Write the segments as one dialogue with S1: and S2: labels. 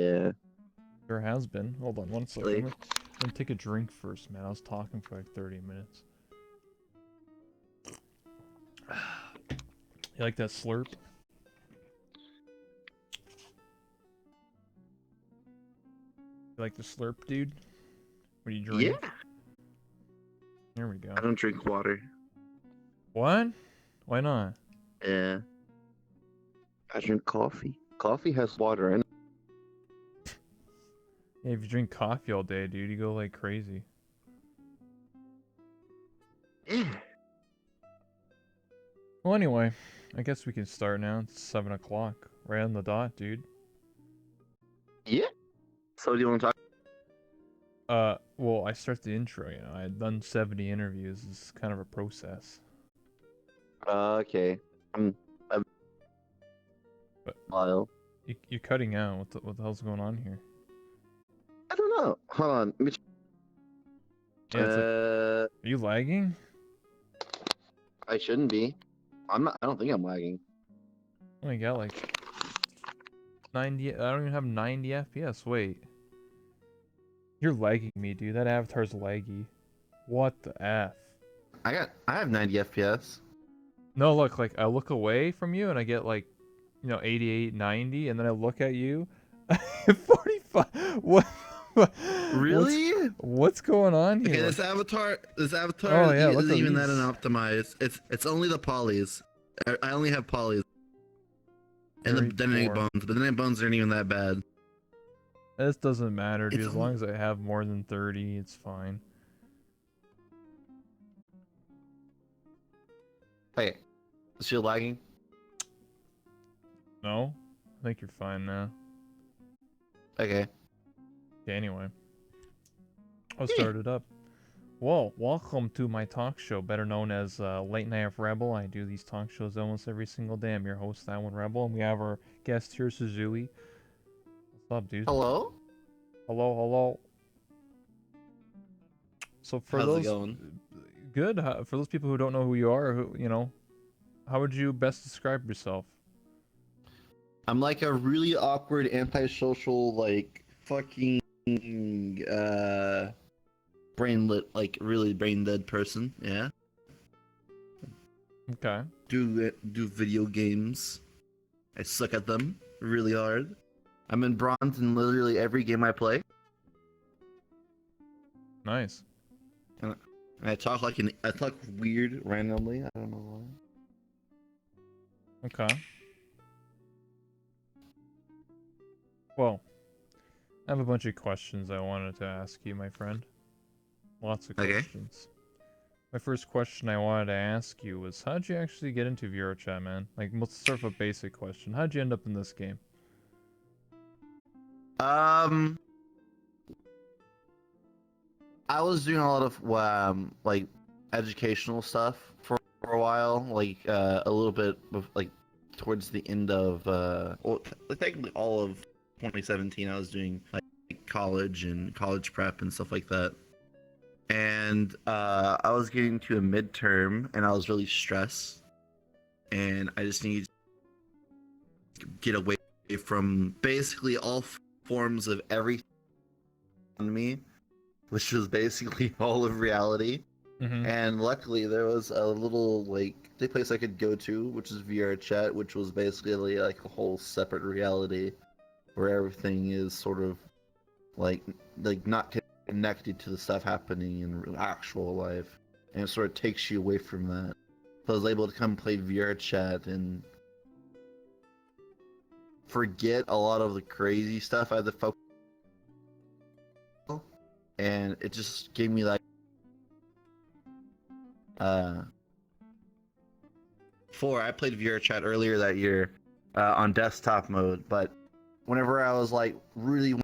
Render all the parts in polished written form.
S1: Yeah.
S2: There has been. Hold on one second.
S1: Like,
S2: I'm gonna take a drink first, man. I was talking for like 30 minutes. You like that slurp? You like the slurp, dude? What do you drink?
S1: yeah.
S2: There we go.
S1: I don't drink water.
S2: What? Why not?
S1: Yeah. I drink coffee. Coffee has water in it.
S2: Yeah, if you drink coffee all day, dude, you go like crazy.
S1: Yeah.
S2: Well, anyway, I guess we can start now. It's 7 o'clock. Right on the dot, dude.
S1: Yeah. So do you want to talk?
S2: Well, I start the intro, you know. I had done 70 interviews. It's kind of a process.
S1: Okay. I'm
S2: But
S1: while.
S2: you're cutting out. What the hell's going on here?
S1: I don't know. Hold on.
S2: Yeah, it's like, are you lagging?
S1: I shouldn't be. I'm not. I don't think I'm lagging.
S2: Oh my god, like 90. I don't even have 90 FPS. Wait. You're lagging me, dude. That avatar's laggy. What the F?
S1: I have 90 FPS.
S2: No, look, like I look away from you and I get like, 88, 90, and then I look at you, 45. What?
S1: Really?
S2: What's going on here?
S3: Okay, this avatar
S2: Oh yeah, look
S3: isn't
S2: at
S3: even
S2: these.
S3: that unoptimized. It's only the polys. I only have polys. And the
S2: Very
S3: dynamic
S2: poor.
S3: bones, but the dynamic bones aren't even that bad.
S2: This doesn't matter, dude.
S3: It's
S2: As long as I have more than 30, it's fine.
S1: Hey, is she lagging?
S2: No? I think you're fine now.
S1: Okay.
S2: Okay, anyway. I'll start it up. Well, welcome to my talk show, better known as Late Night of Rebel. I do these talk shows almost every single day. I'm your host, That One Rebel, and we have our guest here, Suzuey. What's up, dude?
S1: Hello?
S2: Hello, hello. So for
S3: How's it
S2: those
S3: going?
S2: good, for those people who don't know who you are, how would you best describe yourself?
S3: I'm like a really awkward, antisocial, like fucking really brain dead person. Yeah.
S2: Okay.
S3: Do video games. I suck at them really hard. I'm in bronze in literally every game I play.
S2: Nice.
S3: And I talk weird randomly. I don't know why.
S2: Okay. Well, I have a bunch of questions I wanted to ask you, my friend. Lots of
S3: Okay.
S2: questions. My first question I wanted to ask you was, how'd you actually get into VRChat, man? Like, let's start with a basic question. How'd you end up in this game?
S3: I was doing a lot of like educational stuff for a while, like a little bit like towards the end of technically all of 2017. I was doing like college and college prep and stuff like that. And I was getting to a midterm, and I was really stressed, and I just needed to get away from basically all forms of everything on me, which was basically all of reality.
S2: Mm-hmm.
S3: And luckily, there was a little like place I could go to, which is VRChat, which was basically like a whole separate reality where everything is sort of like not connected to the stuff happening in actual life, and it sort of takes you away from that. So I was able to come play VRChat and forget a lot of the crazy stuff I had to focus on, and it just gave me like I played VRChat earlier that year on desktop mode, but whenever I was like really,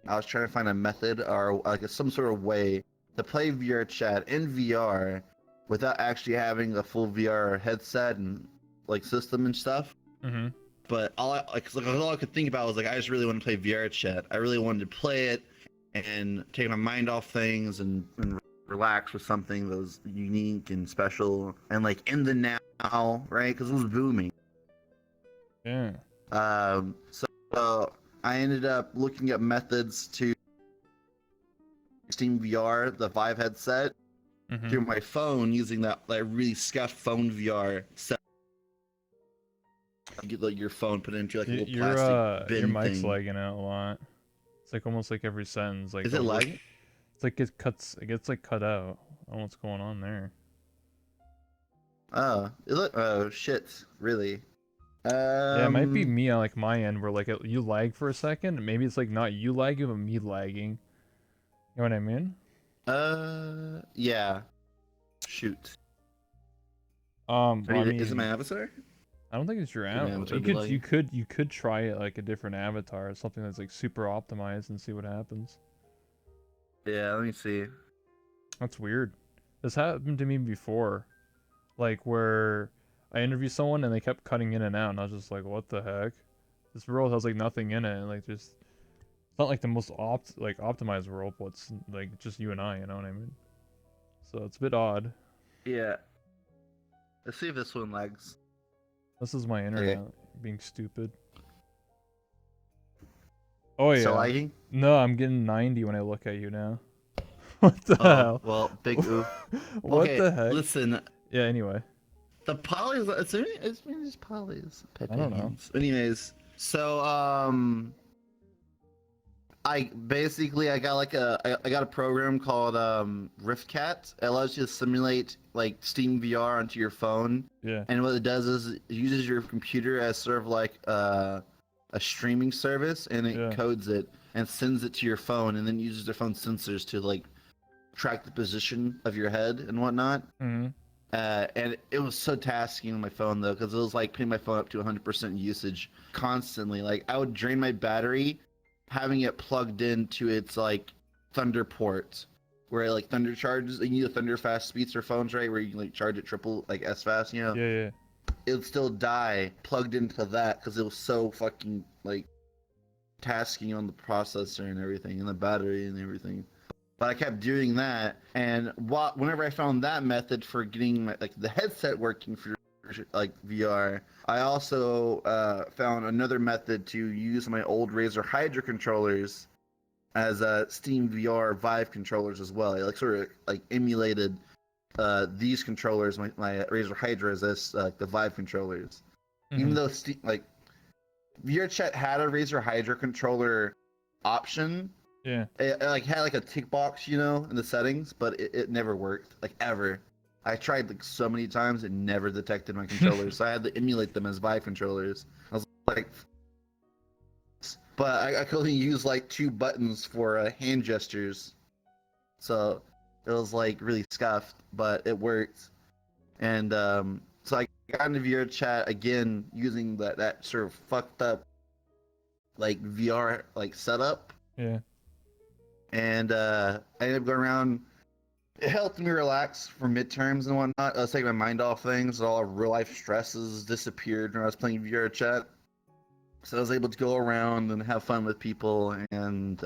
S3: I was trying to find a method or like some sort of way to play VRChat in VR without actually having a full VR headset and like system and stuff.
S2: Mm-hmm.
S3: But all I could think about was like, I just really want to play VRChat. I really wanted to play it and take my mind off things and relax with something that was unique and special and like in the now, right? Because it was booming.
S2: Yeah.
S3: So I ended up looking at methods to Steam VR, the Vive headset, through my phone using that really scuffed phone VR set. You get like your phone put into like a little plastic bin
S2: your mic's
S3: thing.
S2: lagging out a lot. It's like almost like every sentence. Like
S3: Is it lagging?
S2: It's like it gets like cut out. I don't know what's going on there.
S3: Oh shit! Really?
S2: Yeah, it might be me on like my end where like you lag for a second. Maybe it's like not you lagging, but me lagging. You know what I mean?
S3: Yeah. Shoot.
S2: Well, I
S3: Is it my
S2: mean,
S3: avatar?
S2: I don't think it's your
S3: Could my
S2: avatar.
S3: avatar
S2: You
S3: be
S2: could
S3: lagging?
S2: you could try it like a different avatar, something that's like super optimized and see what happens.
S3: Yeah, let me see.
S2: That's weird. This happened to me before, like where I interviewed someone and they kept cutting in and out, and I was just like, what the heck? This world has like nothing in it, and like just it's not like the most optimized world, but it's like just you and I, you know what I mean? So it's a bit odd.
S3: Yeah. Let's see if this one lags.
S2: This is my
S3: Okay.
S2: internet being stupid. Oh yeah.
S3: Still lagging?
S2: No, I'm getting 90 when I look at you now. What the hell?
S3: Well, big oof.
S2: What
S3: Okay,
S2: the heck?
S3: listen.
S2: Yeah, anyway.
S3: The polys, it's just polys.
S2: I don't know.
S3: Anyways, so I got a program called RiftCat. It allows you to simulate like Steam VR onto your phone.
S2: Yeah.
S3: And what it does is it uses your computer as sort of like a streaming service, and it codes it and sends it to your phone, and then uses their phone sensors to like track the position of your head and whatnot.
S2: Mm-hmm.
S3: And it was so tasking on my phone though, because it was like putting my phone up to 100% usage constantly. Like I would drain my battery, having it plugged into its like Thunder port, where it like Thunder charges. You need a Thunder fast speedster phones, right? Where you can like charge it triple like S fast, you know?
S2: Yeah.
S3: It would still die plugged into that because it was so fucking like tasking on the processor and everything, and the battery and everything. But I kept doing that, and whenever I found that method for getting my, like the headset working for like VR, I also found another method to use my old Razer Hydra controllers as Steam VR Vive controllers as well. I like sort of like emulated these controllers, my Razer Hydras, as the Vive controllers.
S2: Mm-hmm.
S3: Even though like VRChat had a Razer Hydra controller option.
S2: Yeah.
S3: It like had like a tick box, you know, in the settings, but it never worked, like ever. I tried like so many times, it never detected my controllers, so I had to emulate them as Vive controllers. I was like, but I could only use like 2 buttons for hand gestures, so it was like really scuffed, but it worked. And so I got into VRChat again using that sort of fucked up like VR like setup.
S2: Yeah.
S3: And I ended up going around. It helped me relax for midterms and whatnot. I was taking my mind off things. All real life stresses disappeared when I was playing VR chat. So I was able to go around and have fun with people and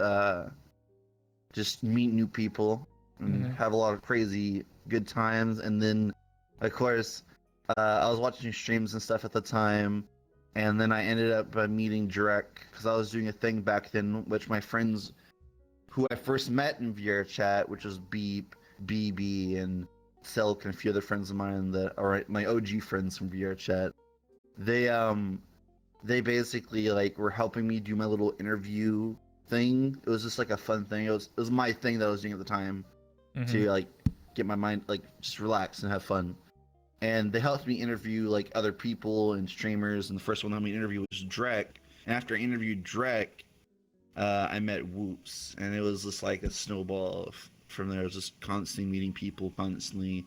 S3: just meet new people and have a lot of crazy good times. And then, of course, I was watching streams and stuff at the time. And then I ended up meeting Drek because I was doing a thing back then, which my friends who I first met in VR chat, which was Beep, BB, and Selk, and a few other friends of mine that are my OG friends from VR chat. They basically like were helping me do my little interview thing. It was just like a fun thing. It was my thing that I was doing at the time to like get my mind like just relax and have fun. And they helped me interview like other people and streamers. And the first one that helped me interview was Drek. And after I interviewed Drek, I met Whoops, and it was just like a snowball from there. I was just constantly meeting people, constantly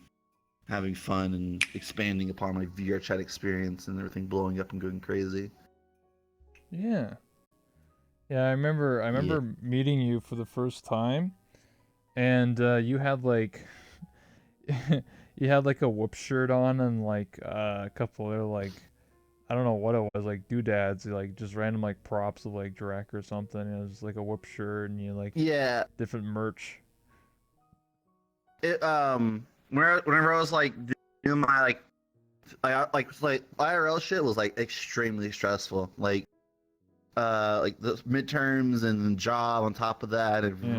S3: having fun, and expanding upon my VR chat experience, and everything blowing up and going crazy.
S2: Yeah. Yeah, I remember meeting you for the first time, and you had like you had like a whoop shirt on and like a couple other like I don't know what it was, like doodads, like just random like props of like Drek or something. It was like a whoop shirt and you like different merch.
S3: It whenever I was like doing my like IRL shit was like extremely stressful. Like like the midterms and job on top of that, and
S2: Yeah.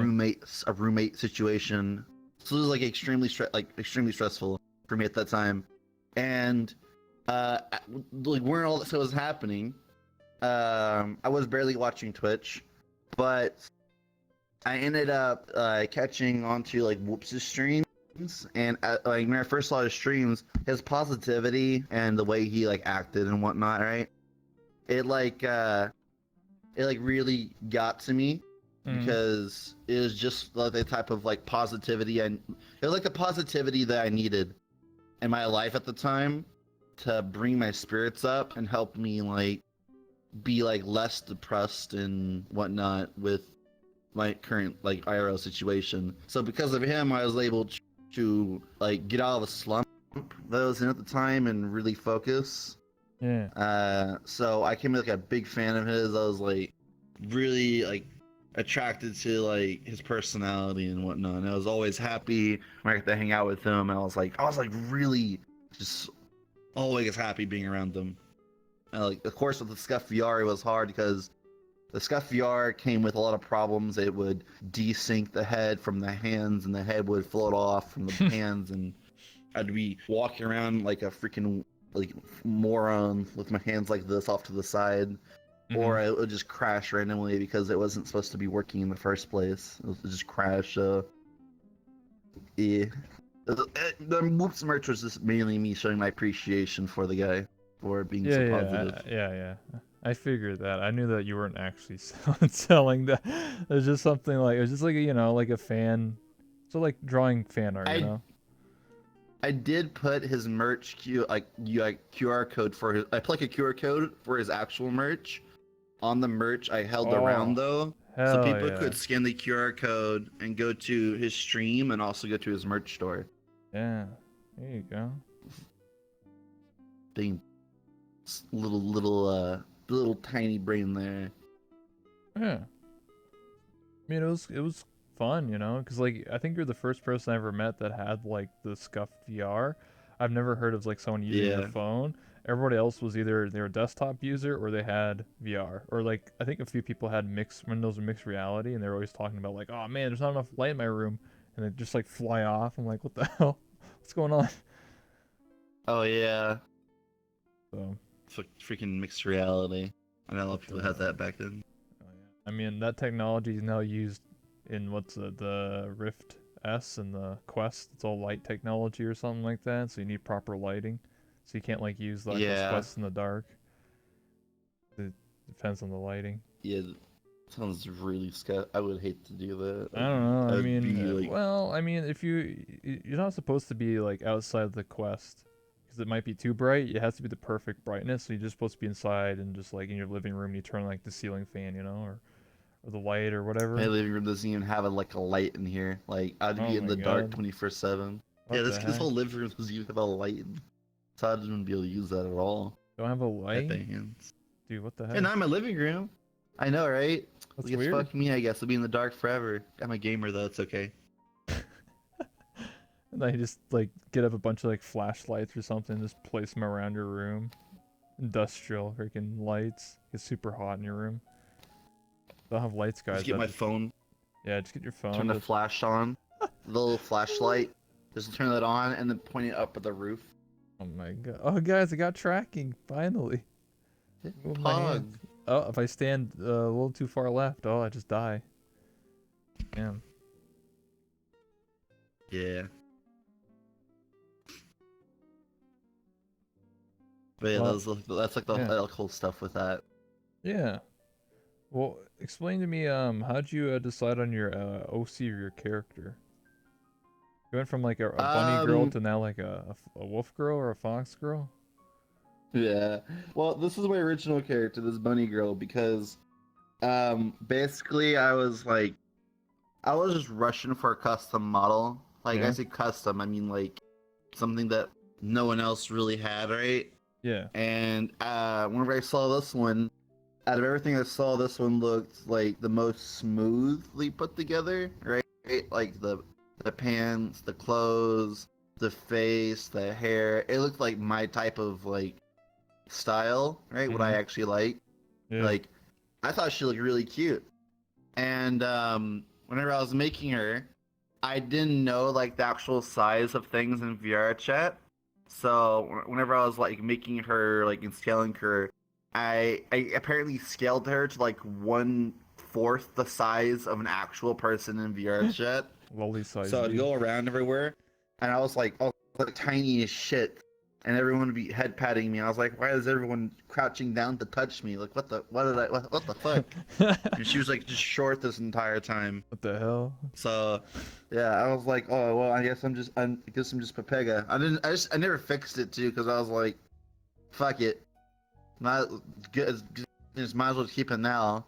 S3: a roommate situation. So it was like extremely stressful for me at that time. And like when all this was happening, I was barely watching Twitch, but I ended up catching onto like Whoops's streams, and like when I first saw his streams, his positivity and the way he like acted and whatnot, right? It like it like really got to me because it was just like the type of like positivity, and it was like the positivity that I needed in my life at the time to bring my spirits up and help me like be like less depressed and whatnot with my current like IRL situation. So because of him, I was able to like get out of a slump that I was in at the time and really focus.
S2: Yeah.
S3: So I became like a big fan of his. I was like really like attracted to like his personality and whatnot. And I was always happy when I got to hang out with him. And I was like really just always happy being around them. And like of course with the Scuff VR it was hard because the Scuff VR came with a lot of problems. It would desync the head from the hands, and the head would float off from the hands, and I'd be walking around like a freaking like moron with my hands like this off to the side, or it would just crash randomly because it wasn't supposed to be working in the first place. It would just crash. Yeah. The Whoops merch was just mainly me showing my appreciation for the guy for being so positive.
S2: Yeah. I figured that. I knew that you weren't actually selling that. It was just something like it was just like like a fan, so like drawing fan art, you know.
S3: I did put his merch QR code for his. I put like a QR code for his actual merch on the merch I held around though, so
S2: Hell
S3: people
S2: yeah.
S3: could scan the QR code and go to his stream and also go to his merch store.
S2: Yeah, there you go.
S3: Being little tiny brain there.
S2: Yeah. I mean, it was fun, because like I think you're the first person I ever met that had like the scuffed VR. I've never heard of like someone using their phone. Everybody else was either they were a desktop user or they had VR, or like I think a few people had mixed Windows or mixed reality, and they're always talking about like, oh man, there's not enough light in my room, and they just like fly off. I'm like, what the hell? What's going on?
S3: Oh yeah.
S2: So.
S3: Freaking mixed reality. I know a lot of people had that back then.
S2: I mean, that technology is now used in the Rift S and the Quest. It's all light technology or something like that. So you need proper lighting. So you can't like use like those quests in the dark. It depends on the lighting.
S3: Yeah, sounds really scary. I would hate to do that.
S2: I don't know. I mean, well, I mean, if you're not supposed to be like outside the quest. Because it might be too bright. It has to be the perfect brightness. So you're just supposed to be inside and just like in your living room. You turn like the ceiling fan, or the light or whatever.
S3: My living room doesn't even have a light in here. Like I'd be in the dark 24/7. Yeah, this whole living room doesn't even have a light in. So I wouldn't be able to use that at all.
S2: Don't have a light?
S3: Hands.
S2: Dude, what the heck?
S3: And I'm in my living room. I know, right?
S2: That's weird.
S3: Fuck me, I guess. I'll be in the dark forever. I'm a gamer though. It's okay.
S2: And then you just like get up a bunch of like flashlights or something, just place them around your room. Industrial freaking lights. Get super hot in your room. Don't have lights, guys.
S3: Just get my phone.
S2: Yeah, just get your phone.
S3: Turn the flash on. The little flashlight. Just turn that on and then point it up at the roof.
S2: Oh my god. Oh guys, I got tracking finally.
S3: Pog.
S2: Oh, if I stand a little too far left, I just die. Damn.
S3: Yeah. But yeah, that's like the cool stuff with that.
S2: Yeah. Well, explain to me, how'd you decide on your OC or your character? You went from like a bunny girl to now like a wolf girl or a fox girl?
S3: Yeah. Well, this is my original character, this bunny girl, because basically I was just rushing for a custom model. Like I say custom, I mean like something that no one else really had, right?
S2: Yeah.
S3: And whenever I saw this one, out of everything I saw, this one looked like the most smoothly put together, right? Like the pants, the clothes, the face, the hair. It looked like my type of like style, right? What I actually like.
S2: Yeah.
S3: Like I thought she looked really cute. And whenever I was making her, I didn't know like the actual size of things in VR chat. So whenever I was like making her like and scaling her, I apparently scaled her to like 1/4 the size of an actual person in VR chat.
S2: Lolly size.
S3: So I'd
S2: dude.
S3: go around everywhere, and I was like tiny as shit, and everyone would be head patting me. I was like, why is everyone crouching down to touch me? Like, what the fuck? And she was like just short this entire time.
S2: What the hell?
S3: So, yeah, I was like, oh well, I guess I'm just Pepega. I never fixed it too because I was like, fuck it, just might as well keep it now.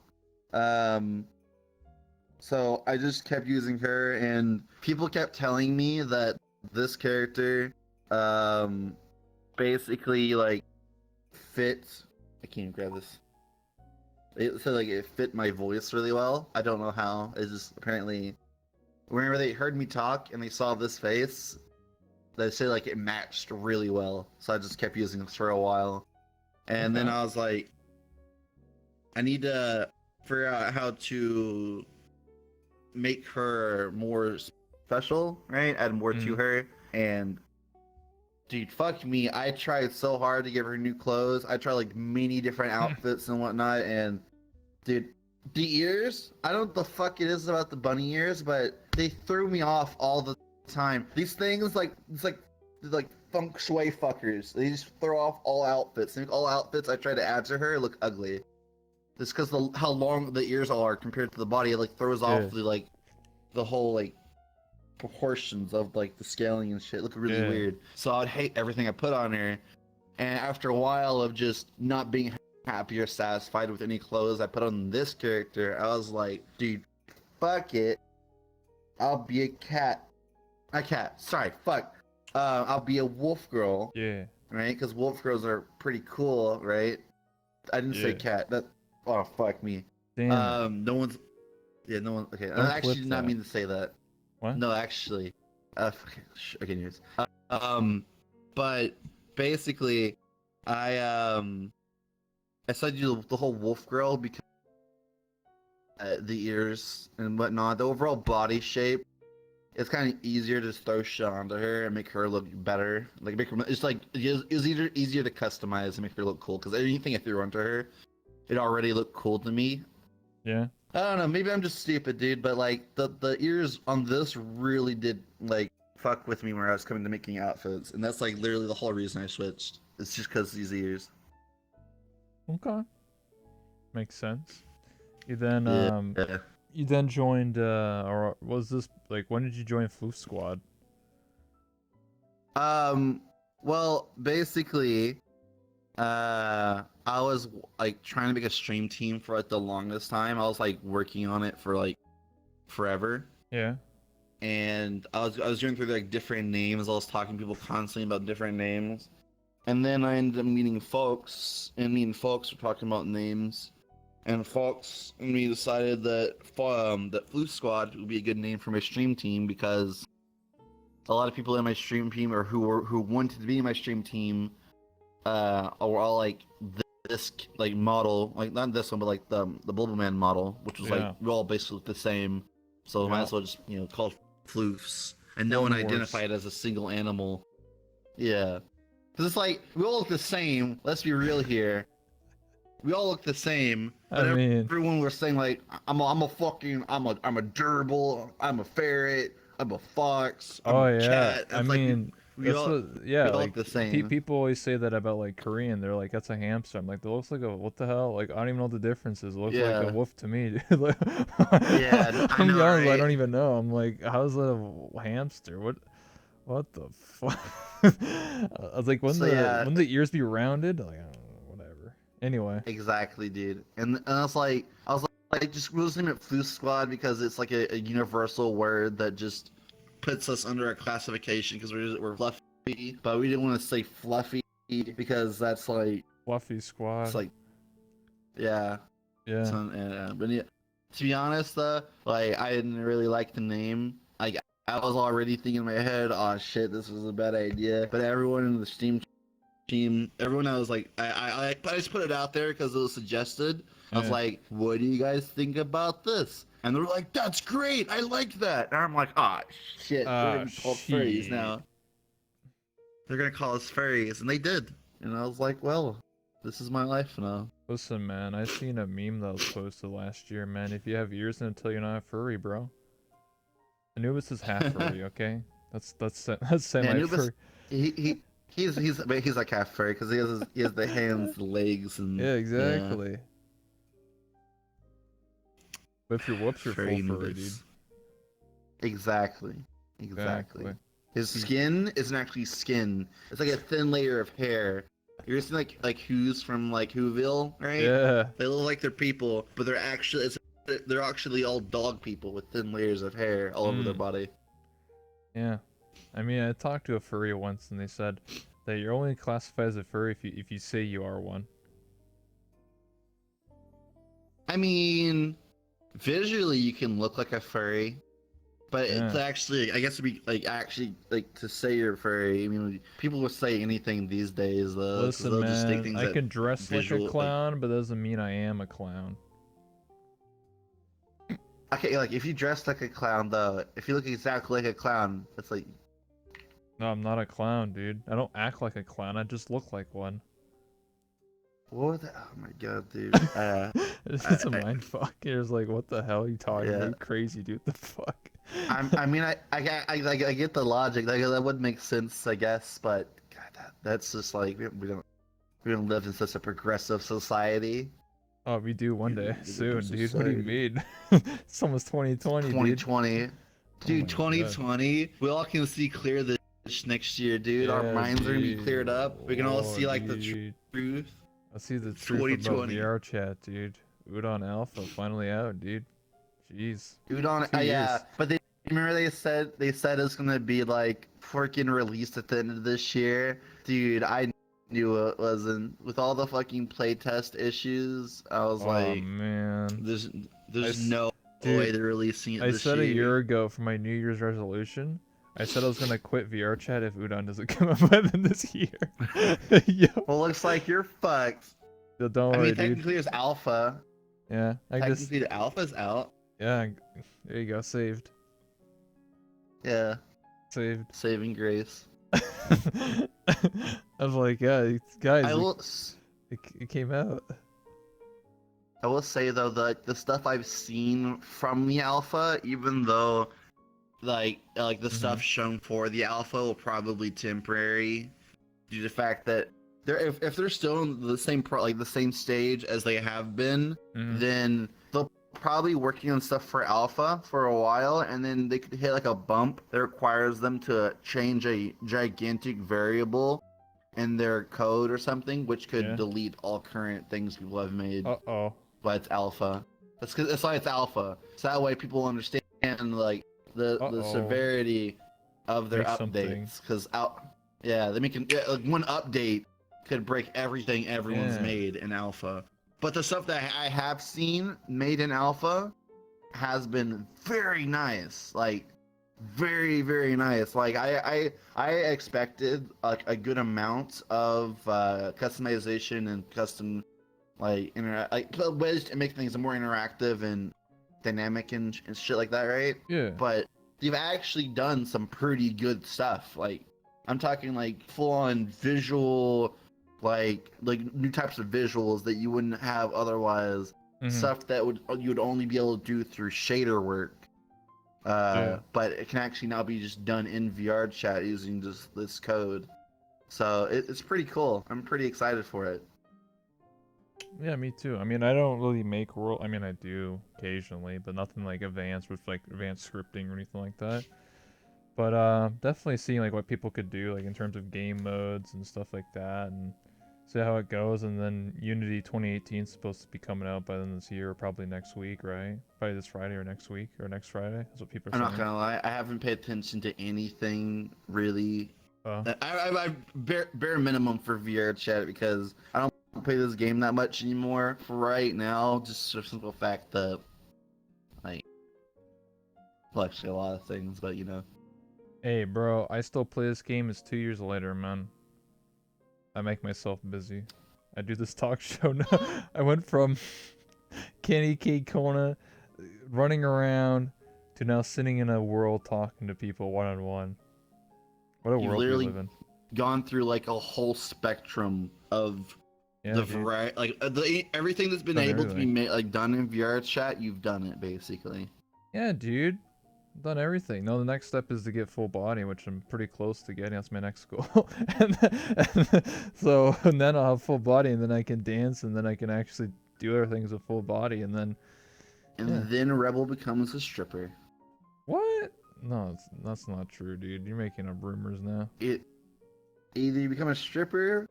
S3: So I just kept using her, and people kept telling me that this character, basically like fits. I can't even grab this. It said like it fit my voice really well. I don't know how. It's just apparently, whenever they heard me talk and they saw this face, they say like it matched really well. So I just kept using this for a while, and then I was like, I need to figure out how to make her more special, right? Add more to her. And dude, fuck me, I tried so hard to give her new clothes. I tried like many different outfits and whatnot, and dude, the ears, I don't know what the fuck it is about the bunny ears, but they threw me off all the time. These things it's like feng shui fuckers. They just throw off all outfits. They make all outfits I try to add to her look ugly. Just because how long the ears are compared to the body, it like throws off the whole like proportions of like the scaling and shit. Look really weird. So I'd hate everything I put on her, and after a while of just not being happy or satisfied with any clothes I put on this character, I was like, dude, fuck it. I'll be a cat. A cat. Sorry, fuck. I'll be a wolf girl.
S2: Yeah.
S3: Right? Because wolf girls are pretty cool, right? I didn't say cat. Oh, fuck me.
S2: Damn.
S3: No one. Okay,
S2: Don't
S3: I actually
S2: clip
S3: did not
S2: that.
S3: mean to say that.
S2: What?
S3: No, actually. Okay, news. But basically, I decided to do the whole wolf girl because the ears and whatnot, the overall body shape. It's kind of easier to just throw shit onto her and make her look better. Like make her, it's like it's easier to customize and make her look cool. Because anything I threw onto her, it already looked cool to me.
S2: Yeah.
S3: I don't know, maybe I'm just stupid, dude, but like the ears on this really did like fuck with me when I was coming to making outfits, and that's like literally the whole reason I switched. It's just because these ears.
S2: Okay. Makes sense. You then
S3: Yeah.
S2: you then joined or was this like when did you join Floof Squad?
S3: Well, basically, I was like trying to make a stream team for like the longest time. I was like working on it for like forever.
S2: Yeah.
S3: And I was going through like different names. I was talking to people constantly about different names. And then I ended up meeting folks, and me and folks were talking about names. And folks and me decided that that Floof Squad would be a good name for my stream team because a lot of people in my stream team or who wanted to be in my stream team were all like this like model, like not this one, but like the Bulbaman model, which was like we're all basically the same. So might as well just call it Floofs, and no one identified as a single animal. Yeah, because it's like we all look the same. Let's be real here. We all look the same, but everyone was saying like I'm a gerbil, I'm a ferret, I'm a fox, I'm a cat.
S2: I mean,
S3: we all
S2: like
S3: look the same.
S2: people always say that about like Korean. They're like, that's a hamster. I'm like, that looks like a what the hell? Like I don't even know the differences. It looks like a wolf to me, dude. Like,
S3: yeah,
S2: I'm young, right? I don't even know. I'm like, how's that a hamster? What the fuck? I was like, when the ears be rounded? Like, I don't know, whatever. Anyway.
S3: Exactly, dude. And I was like, just we'll just name it Floof Squad because it's like a universal word that just puts us under a classification because we're fluffy, but we didn't want to say fluffy because that's like
S2: Fluffy Squad.
S3: It's like, yeah. But yeah, to be honest though, like I didn't really like the name. Like I was already thinking in my head, oh shit, this was a bad idea. But everyone in the Steam team, everyone I was like, I just put it out there because it was suggested, I was
S2: Yeah.
S3: like, what do you guys think about this? And they're like, that's great. I like that. And I'm like, ah, shit. We're
S2: Ah,
S3: going to be called furries
S2: shit.
S3: now. They're going to call us furries. And they did. And I was like, well, this is my life now.
S2: Listen, man, I seen a meme that was posted last year, man. If you have ears until you're not a furry, bro. Anubis is half furry, okay? That's semi
S3: Yeah, Anubis,
S2: furry.
S3: he's like half furry because he has the hands, the legs, and
S2: Yeah, exactly. But if your whoops, you're full
S3: furry
S2: furry, dude.
S3: Anubis. Exactly.
S2: Exactly.
S3: His skin isn't actually skin. It's like a thin layer of hair. You're seeing like Who's from like Whoville, right?
S2: Yeah.
S3: They look like they're people, but they're actually all dog people with thin layers of hair all over their body.
S2: Yeah. I mean, I talked to a furry once, and they said that you're only classified as a furry if you say you are one.
S3: I mean, visually you can look like a furry, but it's actually, I guess, to be like to say you're furry. I mean, people will say anything these days, though.
S2: Listen,
S3: they'll just take
S2: man,
S3: things
S2: I
S3: that
S2: can dress
S3: visual,
S2: like a clown, but that doesn't mean I am a clown.
S3: Okay, like if you dress like a clown, though, if you look exactly like a clown, it's like.
S2: No, I'm not a clown, dude. I don't act like a clown. I just look like one.
S3: What the, oh my god, dude.
S2: It's a mind fuck. It's like, what the hell are you talking about?
S3: Yeah.
S2: You crazy, dude. The fuck?
S3: I mean, I get the logic. Like, that would make sense, I guess. But God, that's just like we don't live in such a progressive society.
S2: Oh, we do one day soon, dude. What do you
S3: Society.
S2: mean? It's almost 2020, dude.
S3: 2020, dude.
S2: my
S3: 2020. We all can see clear this next year, dude. Our
S2: Yeah,
S3: minds are gonna be
S2: dude.
S3: cleared up. We can all
S2: Oh,
S3: see like
S2: dude.
S3: the truth.
S2: I see the truth about
S3: 2020.
S2: VR chat, dude. Udon Alpha finally out, dude. Jeez.
S3: Udon,
S2: 2
S3: yeah,
S2: years.
S3: but remember they said it's gonna be like freaking released at the end of this year, dude. I knew it wasn't. With all the fucking playtest issues, I was
S2: Oh
S3: like,
S2: man.
S3: there's no
S2: Dude,
S3: way they're releasing it
S2: I
S3: this
S2: said a
S3: year.
S2: year ago for my New Year's resolution, I said I was gonna quit VR chat if Udon doesn't come out by the end of this year. Yo,
S3: Well, looks like you're fucked.
S2: don't
S3: I
S2: worry,
S3: mean,
S2: dude.
S3: technically, there's alpha.
S2: Yeah, I just
S3: Technically, the alpha's out.
S2: yeah. There you go, saved,
S3: Yeah,
S2: saved.
S3: saving grace.
S2: I was like, yeah, guys,
S3: I will.
S2: it came out.
S3: I will say though that the stuff I've seen from the alpha, even though like the stuff shown for the alpha will probably temporary due to the fact that if they're still in the same the same stage as they have been, then they'll probably working on stuff for alpha for a while, and then they could hit like a bump that requires them to change a gigantic variable in their code or something, which could delete all current things people have made.
S2: Uh-oh.
S3: But it's alpha. That's why it's alpha. So that way people understand like the severity of their updates. Because they make like one update could break everything everyone's made in alpha. But the stuff that I have seen made in alpha has been very nice. Like very, very nice. Like I expected like a good amount of customization and custom like ways to make things more interactive and dynamic and shit like that, right?
S2: Yeah.
S3: But you've actually done some pretty good stuff. Like I'm talking like full on visual, like new types of visuals that you wouldn't have otherwise. Stuff that you would only be able to do through shader work. But it can actually now be just done in VR chat using just this code. So it's pretty cool. I'm pretty excited for it.
S2: Yeah, me too. I mean, I don't really make world. I mean, I do occasionally, but nothing like advanced with like advanced scripting or anything like that. But definitely seeing like what people could do like in terms of game modes and stuff like that, and see how it goes. And then Unity 2018 is supposed to be coming out by the end of this year, or probably next week, right? Probably this Friday or next week or next Friday. That's what people are
S3: I'm
S2: saying.
S3: not gonna lie, I haven't paid attention to anything really. I bare minimum for VR chat because I don't play this game that much anymore for right now. Just for the simple fact that, like, well, actually a lot of things, but you know.
S2: Hey, bro, I still play this game. It's 2 years later, man. I make myself busy. I do this talk show now. I went from Kenny K. Kona running around to now sitting in a world talking to people one-on-one. What a
S3: You've
S2: world we
S3: literally
S2: live in.
S3: gone through like a whole spectrum of
S2: Yeah,
S3: the
S2: dude.
S3: variety, like everything that's been
S2: Done
S3: able to be
S2: everything.
S3: made, like done in VR chat. You've done it basically.
S2: Yeah, dude. Done everything. No, the next step is to get full body, which I'm pretty close to getting. That's my next goal. And then I'll have full body, and then I can dance, and then I can actually do other things with full body, and then
S3: And
S2: yeah.
S3: then Rebel becomes a stripper.
S2: What? No, that's not true, dude. You're making up rumors now.
S3: It either you become a stripper,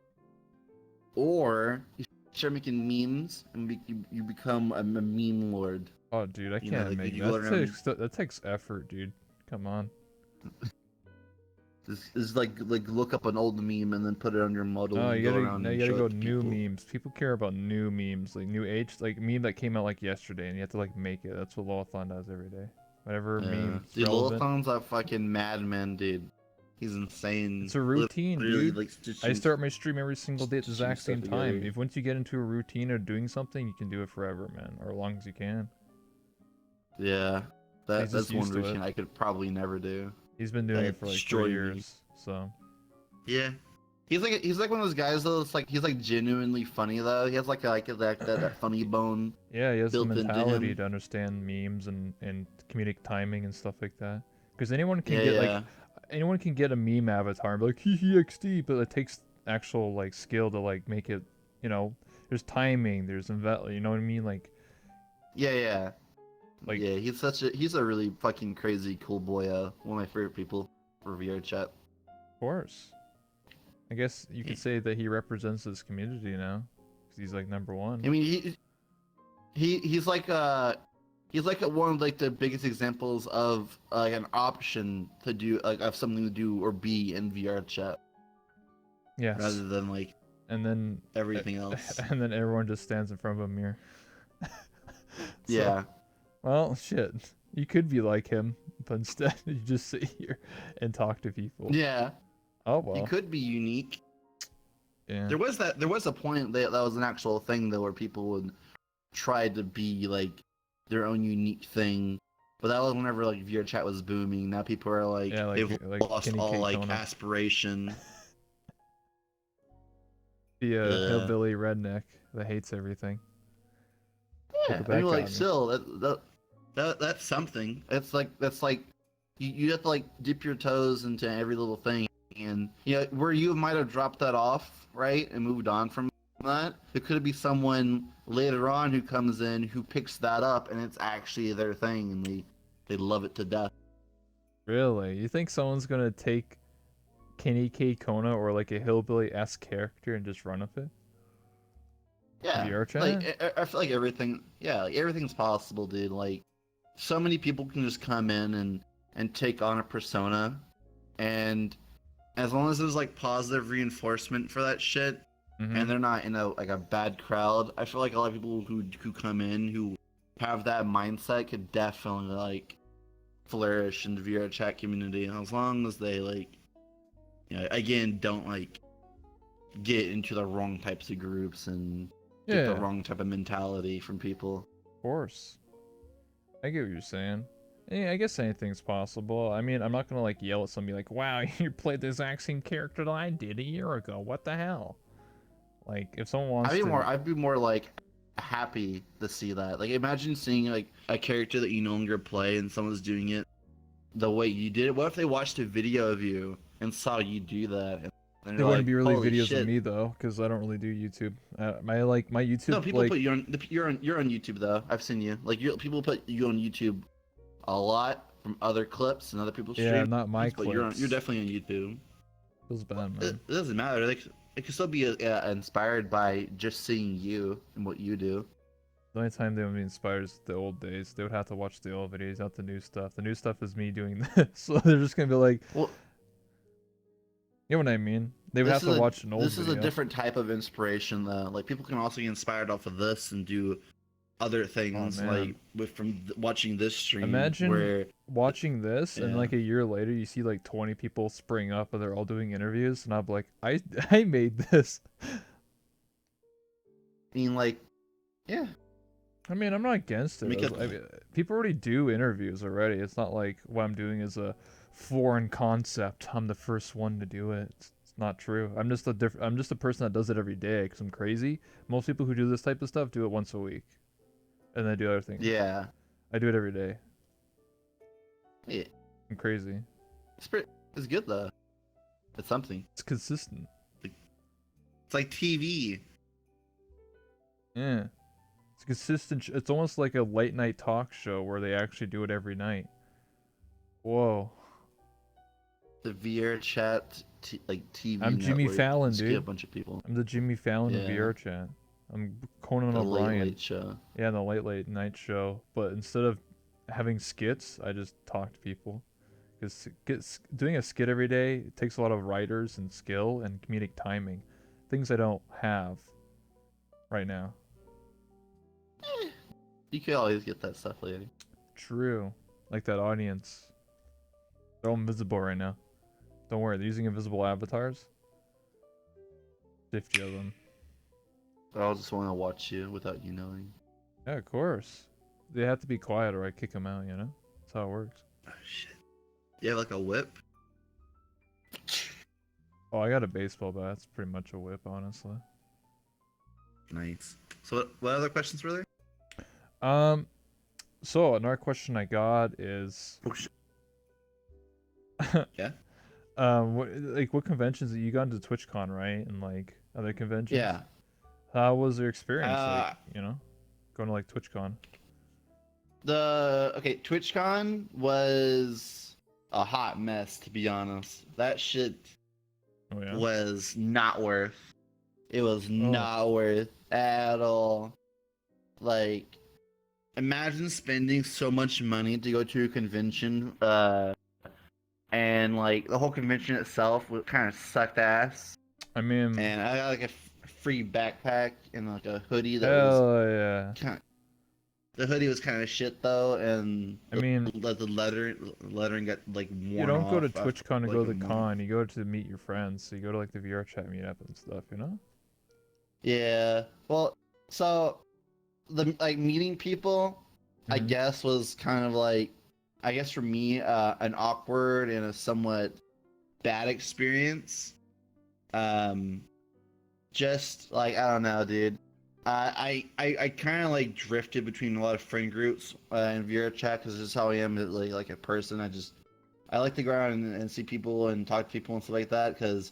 S3: or you start making memes and you become a meme lord.
S2: Oh, dude, I
S3: You know,
S2: can't
S3: like,
S2: make
S3: you go
S2: that.
S3: around-
S2: That takes effort, dude. Come on.
S3: This is like look up an old meme and then put it on your model
S2: Oh,
S3: and
S2: you
S3: go
S2: gotta
S3: around
S2: now
S3: and
S2: you gotta
S3: show
S2: go
S3: it to
S2: new
S3: people.
S2: memes. People care about new memes, like new age, like meme that came out like yesterday, and you have to like make it. That's what Lolathon does every day. Whatever meme is
S3: Dude,
S2: relevant.
S3: Lolathon's that fucking madman, dude. He's insane.
S2: It's a routine,
S3: Literally,
S2: dude.
S3: like,
S2: I
S3: stitching-
S2: start my stream every single day at the
S3: stitching
S2: exact same
S3: stuff
S2: time.
S3: together.
S2: If once you get into a routine of doing something, you can do it forever, man, or as long as you can.
S3: Yeah,
S2: He's
S3: that's
S2: just
S3: one
S2: used to it.
S3: routine I could probably never do.
S2: He's been doing it for like 3
S3: destroy me.
S2: years, so
S3: Yeah, he's like one of those guys though. It's like he's like genuinely funny though. He has like that funny bone.
S2: yeah, he has the
S3: Built into
S2: mentality
S3: him.
S2: to understand memes and comedic timing and stuff like that. Because anyone can
S3: Yeah,
S2: get
S3: yeah.
S2: like anyone can get a meme avatar and be like hee hee XD, but it takes actual like skill to like make it. You know, there's timing, there's you know what I mean, like
S3: Yeah.
S2: Like-
S3: yeah, he's a really fucking crazy cool boy. One of my favorite people for VR chat.
S2: of course. I guess you could say that he represents this community now, 'cause he's like number one.
S3: I mean, he's like one of like the biggest examples of like an option to do like of something to do or be in VR chat
S2: Yes.
S3: rather than like
S2: And then
S3: everything else.
S2: and then everyone just stands in front of a mirror. So,
S3: Yeah.
S2: Well, shit. You could be like him, but instead you just sit here and talk to people.
S3: Yeah.
S2: Oh well.
S3: You could be unique.
S2: Yeah.
S3: There was a point that was an actual thing though where people would try to be like their own unique thing. But that was whenever like VR chat was booming. Now people are like,
S2: Yeah,
S3: they've
S2: like
S3: lost
S2: Kenny
S3: all
S2: K.
S3: like
S2: Kona.
S3: aspiration.
S2: The
S3: Yeah.
S2: hillbilly redneck that hates everything.
S3: Yeah,
S2: Look
S3: I mean,
S2: back
S3: like
S2: at me.
S3: still that's something. That's like you have to like dip your toes into every little thing, and where you might have dropped that off, right, and moved on from that. There could be someone later on who comes in who picks that up, and it's actually their thing, and they love it to death.
S2: Really? You think someone's gonna take Kenny K. Kona or like a hillbilly-esque character and just run with it?
S3: Yeah,
S2: VR chat?
S3: like I feel like everything. Yeah, like everything's possible, dude. Like so many people can just come in and take on a persona, and as long as there's like positive reinforcement for that shit,
S2: Mhm.
S3: and they're not in a bad crowd, I feel like a lot of people who come in who have that mindset could definitely like flourish in the VR chat community, as long as they like, again, don't like get into the wrong types of groups and get
S2: Yeah,
S3: the wrong type of mentality from people.
S2: of course. I get what you're saying. Yeah, I guess anything's possible. I mean, I'm not gonna like yell at somebody like, "Wow, you played the exact same character that I did a year ago. What the hell?" Like, if someone wants to,
S3: I'd be more like happy to see that. Like, imagine seeing like a character that you no longer play and someone's doing it the way you did it. What if they watched a video of you and saw you do that? And
S2: they
S3: they're
S2: wouldn't
S3: like,
S2: be really
S3: "Holy
S2: videos
S3: shit."
S2: of me though, because I don't really do YouTube. My YouTube.
S3: No, people
S2: like,
S3: put you on. You're on YouTube though. I've seen you. Like, people put you on YouTube a lot from other clips and other people's
S2: yeah,
S3: streams.
S2: not my
S3: But
S2: clips.
S3: you're definitely on YouTube.
S2: Feels bad, man.
S3: It doesn't matter. Like, it could still be inspired by just seeing you and what you do.
S2: The only time they would be inspired is the old days. They would have to watch the old videos, not the new stuff. The new stuff is me doing this, so they're just gonna be like,
S3: Well,
S2: you know what I mean? They would have to watch an old
S3: This is
S2: video.
S3: a different type of inspiration, though. Like, people can also get inspired off of this and do other things,
S2: man.
S3: like watching this stream.
S2: Imagine
S3: where
S2: watching this and
S3: Yeah.
S2: like a year later you see like 20 people spring up and they're all doing interviews and I'm like, I made this.
S3: I mean, like, yeah,
S2: I mean, I'm not against it.
S3: Because
S2: I mean, people already do interviews already. It's not like what I'm doing is a foreign concept. I'm the first one to do it. It's not true. I'm just a person that does it every day because I'm crazy. Most people who do this type of stuff do it once a week, and then do other things.
S3: yeah,
S2: I do it every day.
S3: yeah,
S2: I'm crazy.
S3: it's good though. It's something.
S2: It's consistent.
S3: It's like TV.
S2: Yeah. It's consistent. It's almost like a late night talk show where they actually do it every night. Whoa.
S3: The VR chat, like TV.
S2: I'm Jimmy
S3: network.
S2: Fallon,
S3: Just get
S2: dude.
S3: a bunch of people.
S2: I'm the Jimmy Fallon of
S3: Yeah.
S2: VR chat. I'm Conan
S3: The
S2: O'Brien.
S3: late show.
S2: Yeah, the late night show. But instead of having skits, I just talk to people. Because doing a skit every day, it takes a lot of writers and skill and comedic timing. Things I don't have right now.
S3: You could always get that stuff later.
S2: True. Like that audience. They're all invisible right now. Don't worry, they're using invisible avatars. 50 of them.
S3: I'll just want to watch you without you knowing.
S2: Yeah, of course. They have to be quiet or I kick them out, you know? That's how it works.
S3: Oh shit. You have like a whip?
S2: Oh, I got a baseball bat. That's pretty much a whip, honestly.
S3: Nice. So what other questions were there?
S2: So another question I got is
S3: Oh, shit. Yeah.
S2: what conventions you got into TwitchCon, right? And like other conventions?
S3: Yeah.
S2: How was your experience?
S3: Uh,
S2: Going to like TwitchCon.
S3: TwitchCon was a hot mess, to be honest. That shit
S2: Oh yeah.
S3: was not worth. It was not worth at all. Like, imagine spending so much money to go to a convention, and like the whole convention itself was kind of sucked ass.
S2: I mean,
S3: And I got like a free backpack and like a hoodie that
S2: hell
S3: was
S2: yeah.
S3: kind. The hoodie was kind of shit though, and
S2: I mean,
S3: the lettering got like worn
S2: you don't go to
S3: off after,
S2: TwitchCon to
S3: like,
S2: go to
S3: a
S2: the
S3: month.
S2: con. You go to meet your friends. So you go to like the VR chat meetup and stuff, you know?
S3: Yeah. Well, so the like meeting people, I
S2: Mhm.
S3: guess was kind of like, I guess for me, an awkward and a somewhat bad experience. Just like I don't know, dude. I kind of like drifted between a lot of friend groups in VR chat because this is how I am, like a person. I like to go around and see people and talk to people and stuff like that because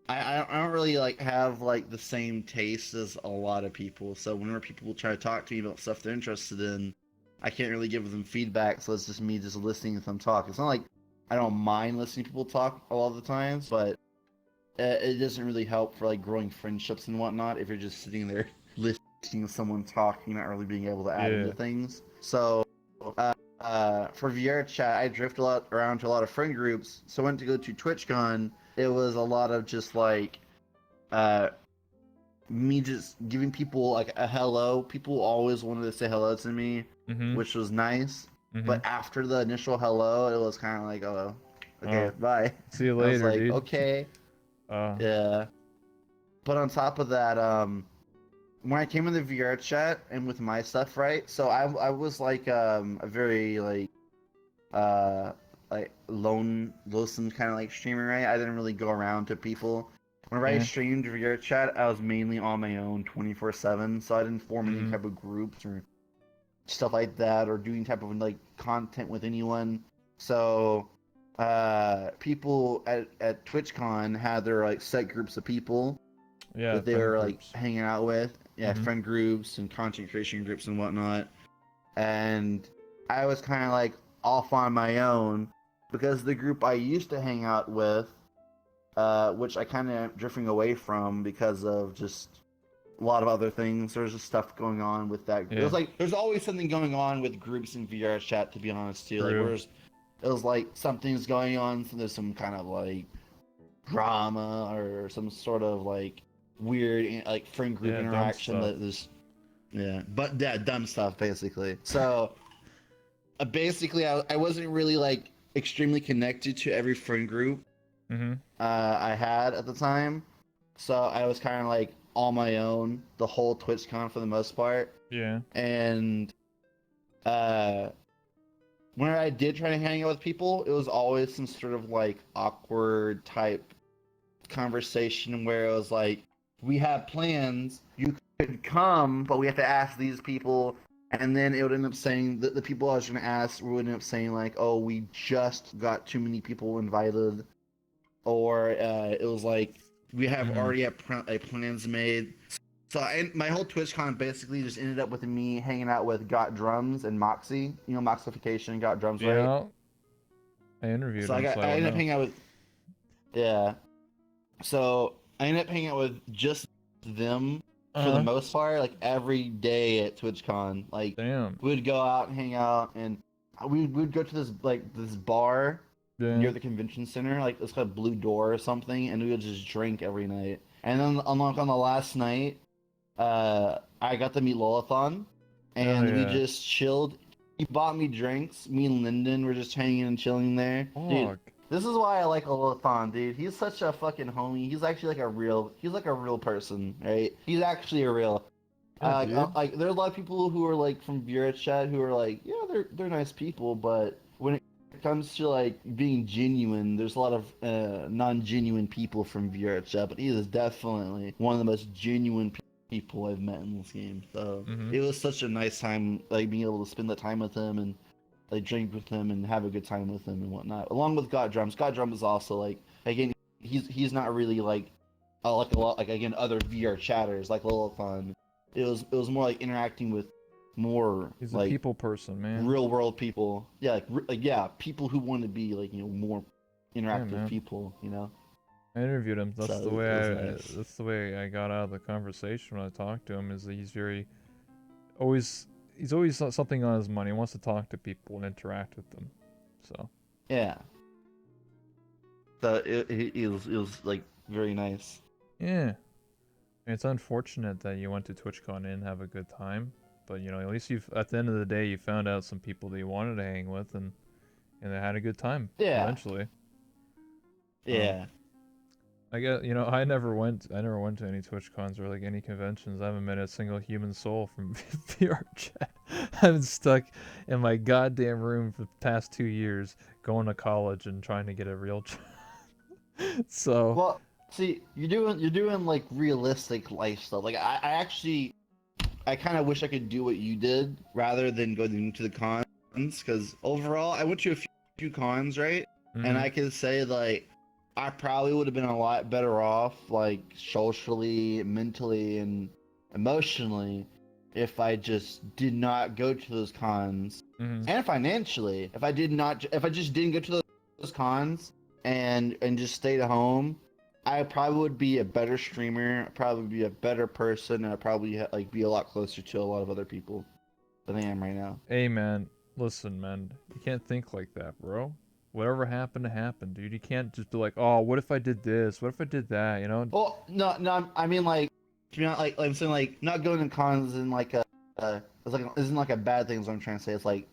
S3: I don't really like have like the same taste as a lot of people. So whenever people try to talk to me about stuff they're interested in, I can't really give them feedback. So it's just me just listening to them talk. It's not like I don't mind listening to people talk a lot of the times, but it doesn't really help for like growing friendships and whatnot if you're just sitting there listening to someone talking, not really being able to add into things. So for VR chat, I drift a lot around to a lot of friend groups. So I went to go to TwitchCon. It was a lot of just like me just giving people like a hello. People always wanted to say hello to me,
S2: Mhm.
S3: which was nice.
S2: Mhm.
S3: But after the initial hello, it was kind of like, oh, okay, bye.
S2: See you
S3: I was
S2: later,
S3: like,
S2: dude.
S3: okay. Yeah. But on top of that, when I came in the VR chat and with my stuff, right? So I was like a very like lonesome kind of like streamer, right? I didn't really go around to people. Whenever I
S2: Yeah.
S3: streamed VR chat, I was mainly on my own 24/7, so I didn't form any
S2: Mhm.
S3: type of groups or stuff like that or do any type of like content with anyone. So people at TwitchCon had their like set groups of people
S2: Yeah.
S3: that they
S2: friend
S3: were
S2: groups.
S3: like hanging out with. Yeah,
S2: Mhm.
S3: friend groups and content creation groups and whatnot. And I was kind of like off on my own because the group I used to hang out with, which I kind of drifting away from because of just a lot of other things. There's just stuff going on with that. It was
S2: Yeah.
S3: like there's always something going on with groups in VR chat, to be honest too. Like
S2: True.
S3: it was like something's going on, so there's some kind of like drama or some sort of like weird like friend group
S2: Yeah, dumb
S3: interaction
S2: stuff.
S3: that is but yeah, dumb stuff basically. So basically I wasn't really like extremely connected to every friend group
S2: Mhm.
S3: I had at the time. So I was kind of like on my own the whole TwitchCon for the most part.
S2: Yeah.
S3: And when I did try to hang out with people, it was always some sort of like awkward type conversation where it was like, we have plans, you could come, but we have to ask these people. And then it would end up saying that the people I was going to ask would end up saying like, oh, we just got too many people invited. Or it was like, we have already have plans made. So my whole TwitchCon basically just ended up with me hanging out with Got Drums and Moxie. You know, Moxification, Got Drums, right?
S2: Yeah. I interviewed
S3: So
S2: him,
S3: I
S2: so
S3: ended up
S2: know.
S3: hanging out with, yeah. So I ended up hanging out with just them for the most part, like every day at TwitchCon. Like,
S2: damn.
S3: we'd go out and hang out, and we'd go to this bar near the convention center, like it's called Blue Door or something, and we would just drink every night. And then on the last night, I got to meet Lolathon, and we just chilled. He bought me drinks. Me and Lyndon were just hanging and chilling there. Dude, this is why I like Lolathon, dude. He's such a fucking homie. He's actually like a real person, right? He's actually a real. Like there's a lot of people who are like from Viewer Chat who are like, yeah, they're nice people, but when it comes to like being genuine, there's a lot of non-genuine people from Viewer Chat, but he is definitely one of the most genuine people I've met in this game. So it was such a nice time, like being able to spend the time with him and like drink with him and have a good time with him and whatnot. Along with God Drums. God Drums is also like, again, he's not really like a lot like again other VR chatters like Lolathon. It was more like interacting with more
S2: He's
S3: like
S2: a people person, man.
S3: real world people. Yeah, like people who want to be like, you know, more interactive people, you know.
S2: I interviewed him. That's
S3: So
S2: the way
S3: nice.
S2: that's the way I got out of the conversation when I talked to him. Is that he's always something on his mind. He wants to talk to people and interact with them. So
S3: yeah. So it was like very nice.
S2: yeah, it's unfortunate that you went to TwitchCon and didn't have a good time. But you know, at least at the end of the day, you found out some people that you wanted to hang with, and they had a good time.
S3: Yeah.
S2: Eventually.
S3: Yeah.
S2: I guess, you know, I never went to any TwitchCons or like any conventions. I haven't met a single human soul from VR chat. I've been stuck in my goddamn room for the past 2 years, going to college and trying to get a real job. So
S3: well, see, you're doing like realistic life stuff. Like I kind of wish I could do what you did rather than go to the cons, because overall I went to a few cons, right? And I can say like I probably would have been a lot better off, like socially, mentally, and emotionally, if I just did not go to those cons, and financially, if I just didn't go to those cons and just stayed at home, I probably would be a better streamer. I'd probably be a better person, and I'd probably like be a lot closer to a lot of other people than I am right now.
S2: Hey man, listen man, you can't think like that, bro. Whatever happened, dude. You can't just be like, oh, what if I did this? What if I did that? You know?
S3: Well, no. I mean, like, I'm saying, like, not going to cons isn't like isn't like a bad thing. Is what I'm trying to say. It's like,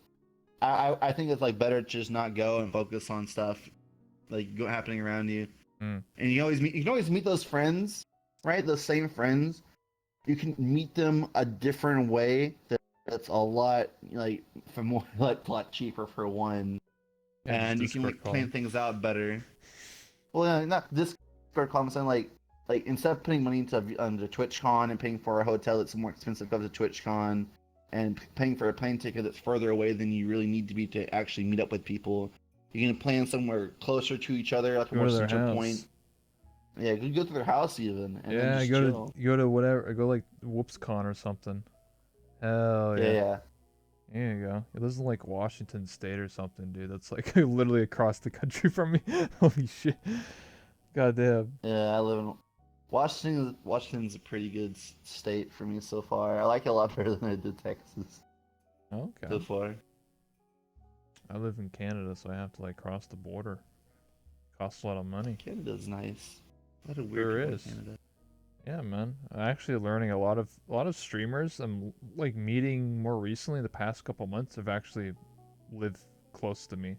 S3: I think it's like better to just not go and focus on stuff like happening around you. And you can always meet those friends, right? Those same friends. You can meet them a different way. That's a lot like for more like a lot cheaper for one. And you can like plan things out better. Well, not Discord call. I'm saying like instead of putting money into TwitchCon and paying for a hotel that's more expensive to go to TwitchCon, and paying for a plane ticket that's further away than you really need to be to actually meet up with people, you can plan somewhere closer to each other, like a more central point. Yeah, you can go to their house even. And then just chill.
S2: Go to whatever. Go like WhoopsCon or something. Hell yeah.
S3: Yeah.
S2: There you go. It lives in like Washington State or something, dude. That's like literally across the country from me. Holy shit. Goddamn.
S3: Yeah, I live in Washington. Washington's a pretty good state for me so far. I like it a lot better than I did Texas.
S2: Okay.
S3: So far.
S2: I live in Canada, so I have to like cross the border. Costs a lot of money.
S3: Canada's nice. A lot of weird people in Canada.
S2: Yeah, man. I'm actually learning a lot of streamers I'm like meeting more recently the past couple months have actually lived close to me.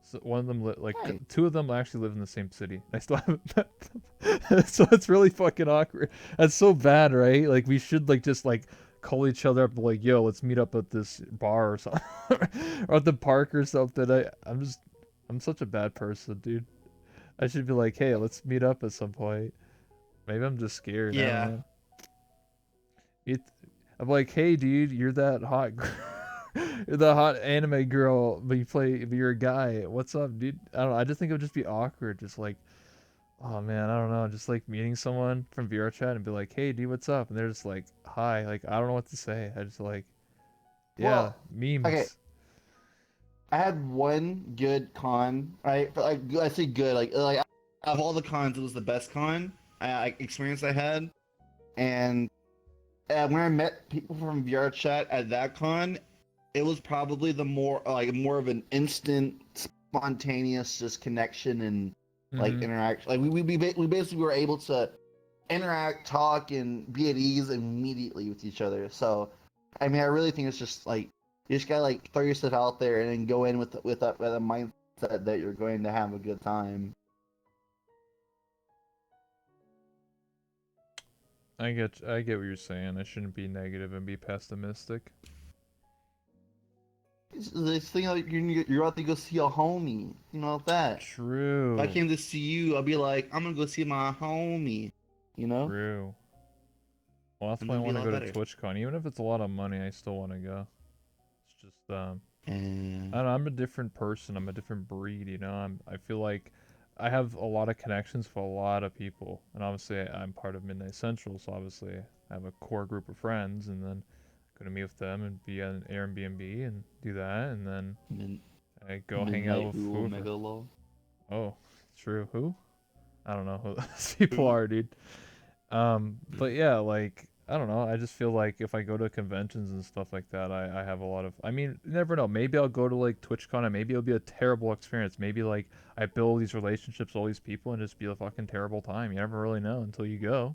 S2: So one of them two of them actually live in the same city. I still haven't met them. So it's really fucking awkward. That's so bad, right? Like we should like just like call each other up like, yo, let's meet up at this bar or something, or at the park or something. I'm such a bad person, dude. I should be like, hey, let's meet up at some point. Maybe I'm just scared. I don't
S3: Yeah.
S2: know. I'm like, hey, dude, you're that hot, you're the hot anime girl, but you're a guy. What's up, dude? I don't know. I just think it would just be awkward, just like, oh man, I don't know, just like meeting someone from VR chat and be like, hey, dude, what's up? And they're just like, hi. Like, I don't know what to say. I just like, yeah,
S3: Well,
S2: memes.
S3: okay. I had one good con, right? But, like, I say good, like of all the cons, it was the best con experience I had. And when I met people from VR chat at that con, it was probably the more of an instant, spontaneous just connection and like
S2: Mhm.
S3: interaction. Like we basically were able to interact, talk, and be at ease immediately with each other. So, I mean, I really think it's just like you just gotta like throw yourself out there and then go in with a mindset that you're going to have a good time.
S2: I get what you're saying. I shouldn't be negative and be pessimistic.
S3: This thing like you're about to go see a homie, you know that. If I
S2: True.
S3: came to see you, I'll be like, I'm gonna go see my homie, you know,
S2: True. Well, that's
S3: and
S2: why I
S3: it'll be a
S2: want to
S3: lot
S2: go to
S3: better.
S2: TwitchCon. Even if it's a lot of money, I still want to go. It's just I
S3: And
S2: don't know, I'm a different person. I'm a different breed, you know. I feel like I have a lot of connections for a lot of people, and obviously I'm part of Midnight Central, so obviously I have a core group of friends, and then gonna meet with them and be on Airbnb and do that, and then
S3: Mid-
S2: I go hang out
S3: Midnight
S2: with
S3: Rule
S2: whoever.
S3: Megalo.
S2: Oh, true. Who? I don't know who those people are, dude. But yeah, like I don't know. I just feel like if I go to conventions and stuff like that, I have a lot of. I mean, you never know. Maybe I'll go to like TwitchCon and maybe it'll be a terrible experience. Maybe like I build these relationships, with all these people, and just be a fucking terrible time. You never really know until you go,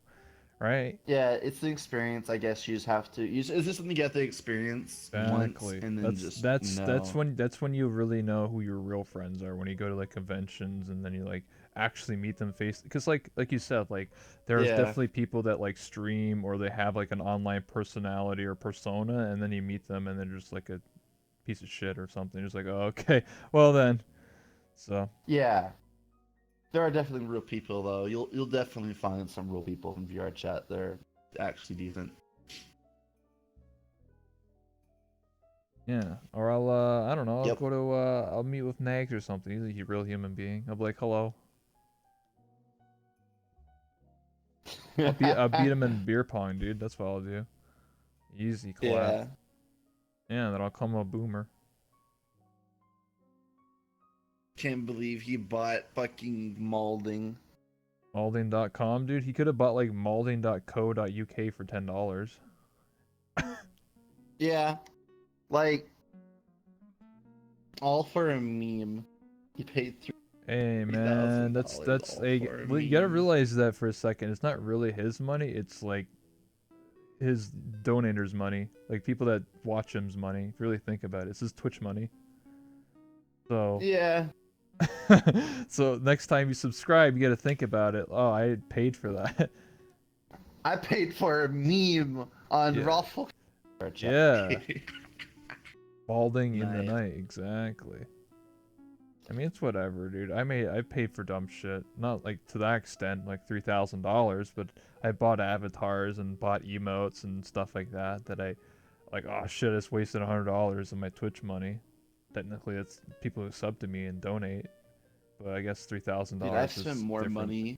S2: right?
S3: Yeah, it's the experience. I guess you just have to. It's just something you have to experience once,
S2: Exactly.
S3: and then
S2: That's
S3: just
S2: that's that's
S3: know.
S2: when that's when you really know who your real friends are, when you go to like conventions and then you like actually meet them face, because like you said, like there's
S3: Yeah,
S2: definitely people that like stream or they have like an online personality or persona, and then you meet them and they're just like a piece of shit or something. You're just like, oh, okay, well then. So
S3: yeah. There are definitely real people though. You'll definitely find some real people in VR chat. They're actually decent.
S2: yeah, or I'll I don't know, I'll
S3: Yep.
S2: go to I'll meet with Nags or something. He's a real human being. I'll be like, hello. I'll beat him in beer pong, dude. That's what I'll do. Easy clap.
S3: Yeah.
S2: Yeah, then I'll call him a boomer.
S3: Can't believe he bought fucking molding.
S2: Malding.com, dude. He could have bought like malding.co.uk for $10.
S3: Yeah. Like all for a meme. He paid
S2: Hey man,
S3: $3,000
S2: that's
S3: all
S2: a
S3: for a
S2: well, you gotta
S3: meme.
S2: realize that for a second. It's not really his money. It's like his donators' money, like people that watch him's money. If you really think about it, it's his Twitch money. So,
S3: Yeah.
S2: so next time you subscribe, you gotta think about it. Oh, I paid for that.
S3: I paid for a meme on
S2: Yeah,
S3: Ruffle.
S2: yeah. Balding in the
S3: Nice.
S2: night, exactly. I mean, it's whatever, dude. I paid for dumb shit. Not like to that extent, like $3,000, but I bought avatars and bought emotes and stuff like that. That I like. Oh shit! I just wasted $100 of my Twitch money. Technically, it's people who sub to me and donate. But I guess three thousand
S3: Dude, I've
S2: dollars
S3: spent
S2: is
S3: more
S2: different.
S3: money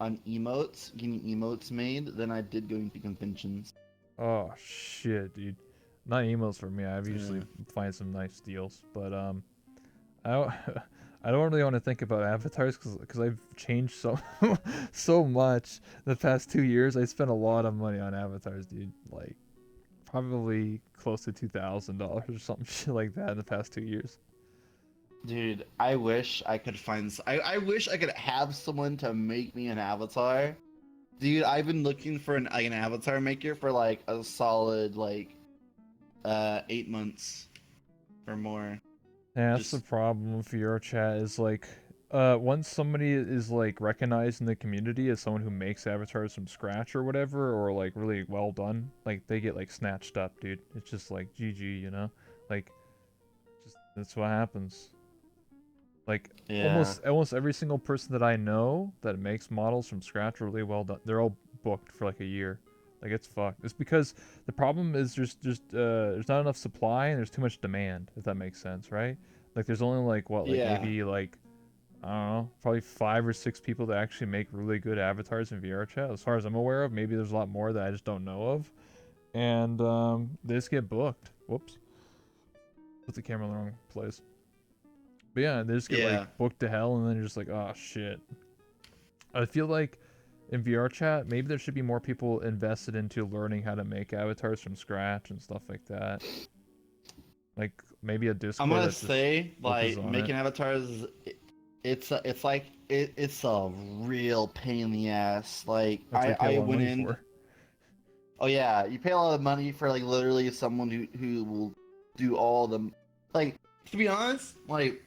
S3: on emotes, getting emotes made, than I did going to conventions.
S2: Oh shit, dude. Not emotes for me. I usually
S3: Yeah.
S2: find some nice deals, but I don't, I don't really want to think about avatars because I've changed so so much the past 2 years. I spent a lot of money on avatars, dude. Like probably close to $2,000 or something shit like that in the past 2 years.
S3: Dude, I wish I could find. I wish I could have someone to make me an avatar. Dude, I've been looking for an avatar maker for like a solid 8 months or more.
S2: Yeah, that's the
S3: Just
S2: problem with your chat is like once somebody is like recognized in the community as someone who makes avatars from scratch or whatever, or like really well done, like they get like snatched up, dude. It's just like GG, you know? Like, just that's what happens. Like
S3: Yeah.
S2: almost every single person that I know that makes models from scratch really well done, they're all booked for like a year. Like it's fucked. It's because the problem is there's not enough supply and there's too much demand, if that makes sense, right? Like there's only like what, like
S3: Yeah.
S2: maybe like I don't know, probably 5 or 6 people that actually make really good avatars in VR chat, as far as I'm aware of. Maybe there's a lot more that I just don't know of. And they just get booked. Whoops. Put the camera in the wrong place. But yeah, they just get like
S3: Yeah.
S2: booked to hell, and then you're just like, oh shit. I feel like in VR chat, maybe there should be more people invested into learning how to make avatars from scratch and stuff like that. Like maybe a
S3: I'm
S2: Discord
S3: gonna
S2: that just
S3: say,
S2: focuses
S3: like,
S2: on it.
S3: making avatars, it's like it's a real pain in the ass. Like,
S2: That's what you pay a
S3: I
S2: lot of
S3: went
S2: money
S3: in.
S2: for.
S3: Oh yeah, you pay a lot of money for like literally someone who will do all the, like, to be honest, like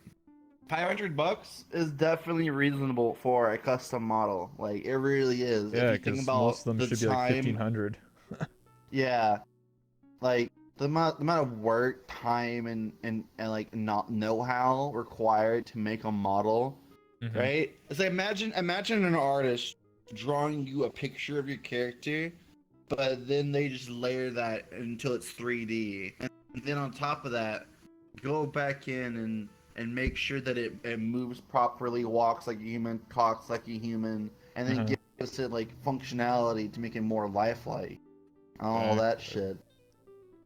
S3: $500 is definitely reasonable for a custom model. Like, it really is. If
S2: Yeah,
S3: you think
S2: because most
S3: about
S2: of them
S3: the
S2: should be like
S3: time,
S2: 1,500.
S3: yeah, like the amount of work, time, and like not know-how required to make a model,
S2: Mm-hmm.
S3: right? It's like, imagine an artist drawing you a picture of your character, but then they just layer that until it's 3D, and then on top of that, go back in and make sure that it moves properly, walks like a human, talks like a human, and then
S2: Uh-huh.
S3: gives it like functionality to make it more lifelike. All that
S2: Exactly.
S3: shit.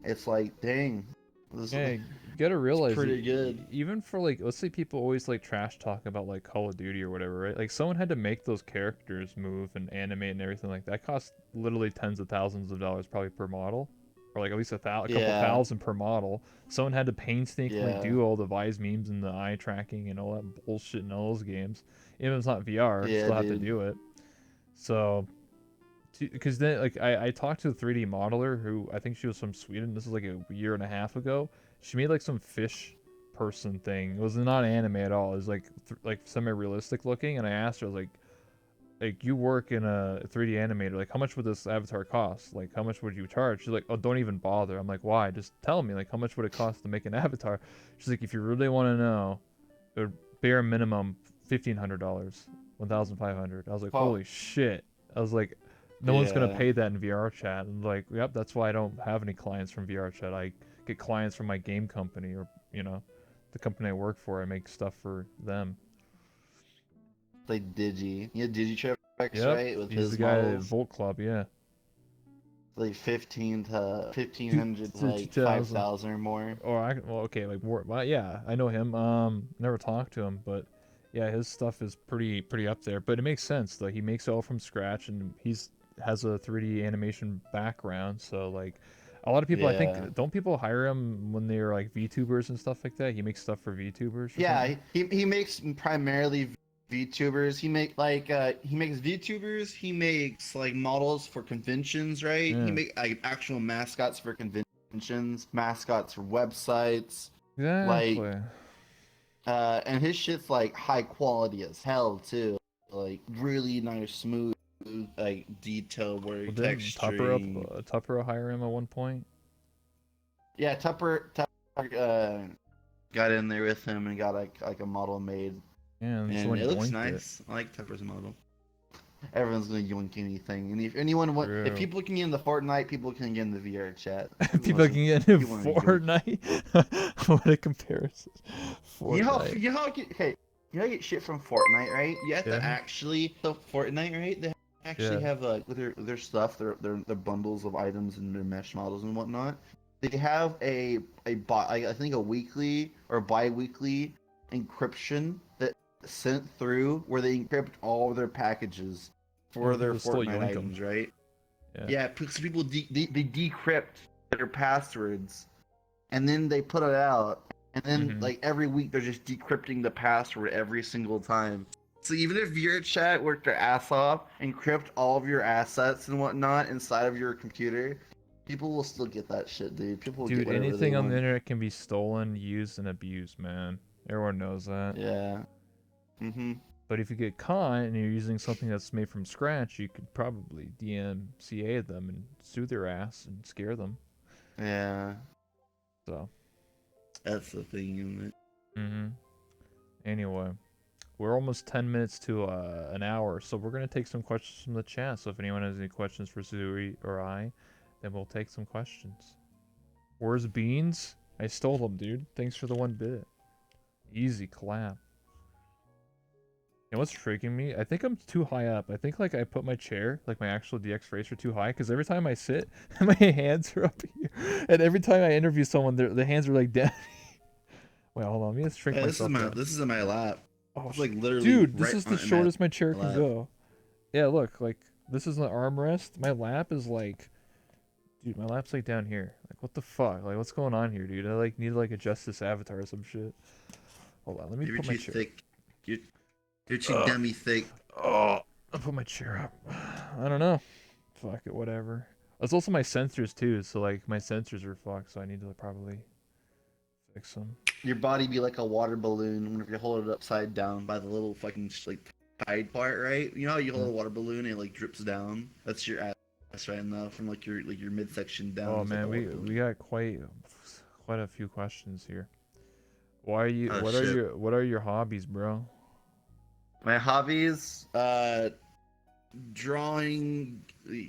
S3: It's like, dang, this
S2: Yeah,
S3: is
S2: you gotta realize
S3: pretty good.
S2: even for like, let's say people always like trash talk about like Call of Duty or whatever, right? Like someone had to make those characters move and animate and everything like that. Cost literally tens of thousands of dollars probably per model, or like at least a couple
S3: Yeah,
S2: thousand per model. Someone had to painstakingly
S3: yeah,
S2: do all the Vise memes and the eye tracking and all that bullshit in all those games. Even if it's not VR,
S3: yeah,
S2: still have to
S3: dude.
S2: do it. So because then like I talked to a 3D modeler who I think she was from Sweden. This was like a year and a half ago. She made like some fish person thing. It was not anime at all. It was like like semi-realistic looking. And I asked her, I was like you work in a 3D animator. Like how much would this avatar cost? Like how much would you charge? She's like, oh, don't even bother. I'm like, why? Just tell me. Like how much would it cost to make an avatar? She's like, if you really want to know, it would bare minimum $1,500, 1,500. I was like,
S3: Well,
S2: holy shit. I was like, no one's gonna
S3: yeah,
S2: pay that in VR chat. And like, yep, that's why I don't have any clients from VR chat. I get clients from my game company or the company I work for. I make stuff for them.
S3: like Digi. You know Digitrix,
S2: Yep,
S3: right? With
S2: he's the
S3: his
S2: guy at
S3: models,
S2: Volt Club. Yeah,
S3: like 15 to
S2: Two-
S3: 1500 to like
S2: 2000.
S3: 5,000 or more.
S2: Or well, okay, like more. Well, yeah, I know him. Never talked to him, but yeah, his stuff is pretty up there. But it makes sense though. He makes it all from scratch, and he's has a 3D animation background. So like, a lot of people, I
S3: Yeah.
S2: think, don't people hire him when they're like VTubers and stuff like that? He makes stuff for VTubers or
S3: Yeah,
S2: something.
S3: he makes primarily VTubers. He makes VTubers. He makes like models for conventions, right? He
S2: Yeah,
S3: make like actual mascots for conventions, mascots for websites, like
S2: exactly.
S3: and his shit's like high quality as hell too. Like really nice, smooth, like detail
S2: Well,
S3: work,
S2: didn't
S3: texturing.
S2: Tupper hire him at one point?
S3: Yeah, Tupper got in there with him and got like a model made,
S2: Yeah, and
S3: and
S2: someone
S3: it looks
S2: yoinked it.
S3: nice. I like Tupper's model. Everyone's gonna yoink anything, and if anyone want, if
S2: True.
S3: people can get in the Fortnite, people can get in the VR chat.
S2: People can get into
S3: People want to yoink.
S2: Fortnite. What a comparison. Fortnite.
S3: You know how get, okay, you know how you get shit from Fortnite, right? You have to
S2: Yeah.
S3: actually so Fortnite, right? They actually
S2: Yeah.
S3: have with their stuff, their bundles of items and their mesh models and whatnot. They have I think a weekly or bi-weekly encryption that sent through where they encrypt all of their packages
S2: Yeah,
S3: for their
S2: people still
S3: Fortnite
S2: yoink them.
S3: items, right?
S2: Yeah.
S3: Yeah, because people they decrypt their passwords, and then they put it out, and then
S2: Mm-hmm.
S3: like every week they're just decrypting the password every single time. So even if your chat worked their ass off, encrypt all of your assets and whatnot inside of your computer, people will still get that shit, dude. People will get
S2: Dude,
S3: whatever they
S2: anything on the
S3: want.
S2: internet can be stolen, used, and abused, man. Everyone knows that.
S3: Yeah. Mm-hmm.
S2: But if you get caught and you're using something that's made from scratch, you could probably DMCA them and sue their ass and scare them.
S3: Yeah,
S2: So.
S3: that's the thing, isn't it?
S2: Mm-hmm. Anyway, we're almost 10 minutes to an hour, so we're going to take some questions from the chat. So if anyone has any questions for Suzuey or I, then we'll take some questions. Where's Beans? I stole them, dude. Thanks for the 1 bit. Easy clap. You know what's freaking me? I think I'm too high up. I think like I put my chair, like my actual DX racer, too high, because every time I sit, my hands are up here. And every time I interview someone, the hands are like down. Wait, hold on. Let me just shrink
S3: Hey,
S2: myself down.
S3: this is in my lap.
S2: Oh,
S3: It's like literally
S2: dude, this
S3: right
S2: is the
S3: in my
S2: shortest my chair can
S3: lap.
S2: go. Yeah, look, like, this is an armrest. My lap is like, dude, my lap's like down here. Like, what the fuck? Like, what's going on here, dude? I like need to like adjust this avatar or some shit. Hold on, let me
S3: You're
S2: put my
S3: too
S2: chair.
S3: thick. You're too dummy thick.
S2: Oh, I'll put my chair up. I don't know. Fuck it, whatever. It's also my sensors too, so like my sensors are fucked, so I need to probably fix them.
S3: Your body be like a water balloon whenever you hold it upside down by the little fucking like tide part, right? You know how you hold a water balloon and it like drips down? That's your ass right now from like your midsection down.
S2: Oh
S3: It's like
S2: man,
S3: a water balloon.
S2: we got quite a few questions here. Why are you?
S3: Oh,
S2: what
S3: shit.
S2: are your hobbies, bro?
S3: My hobbies, drawing,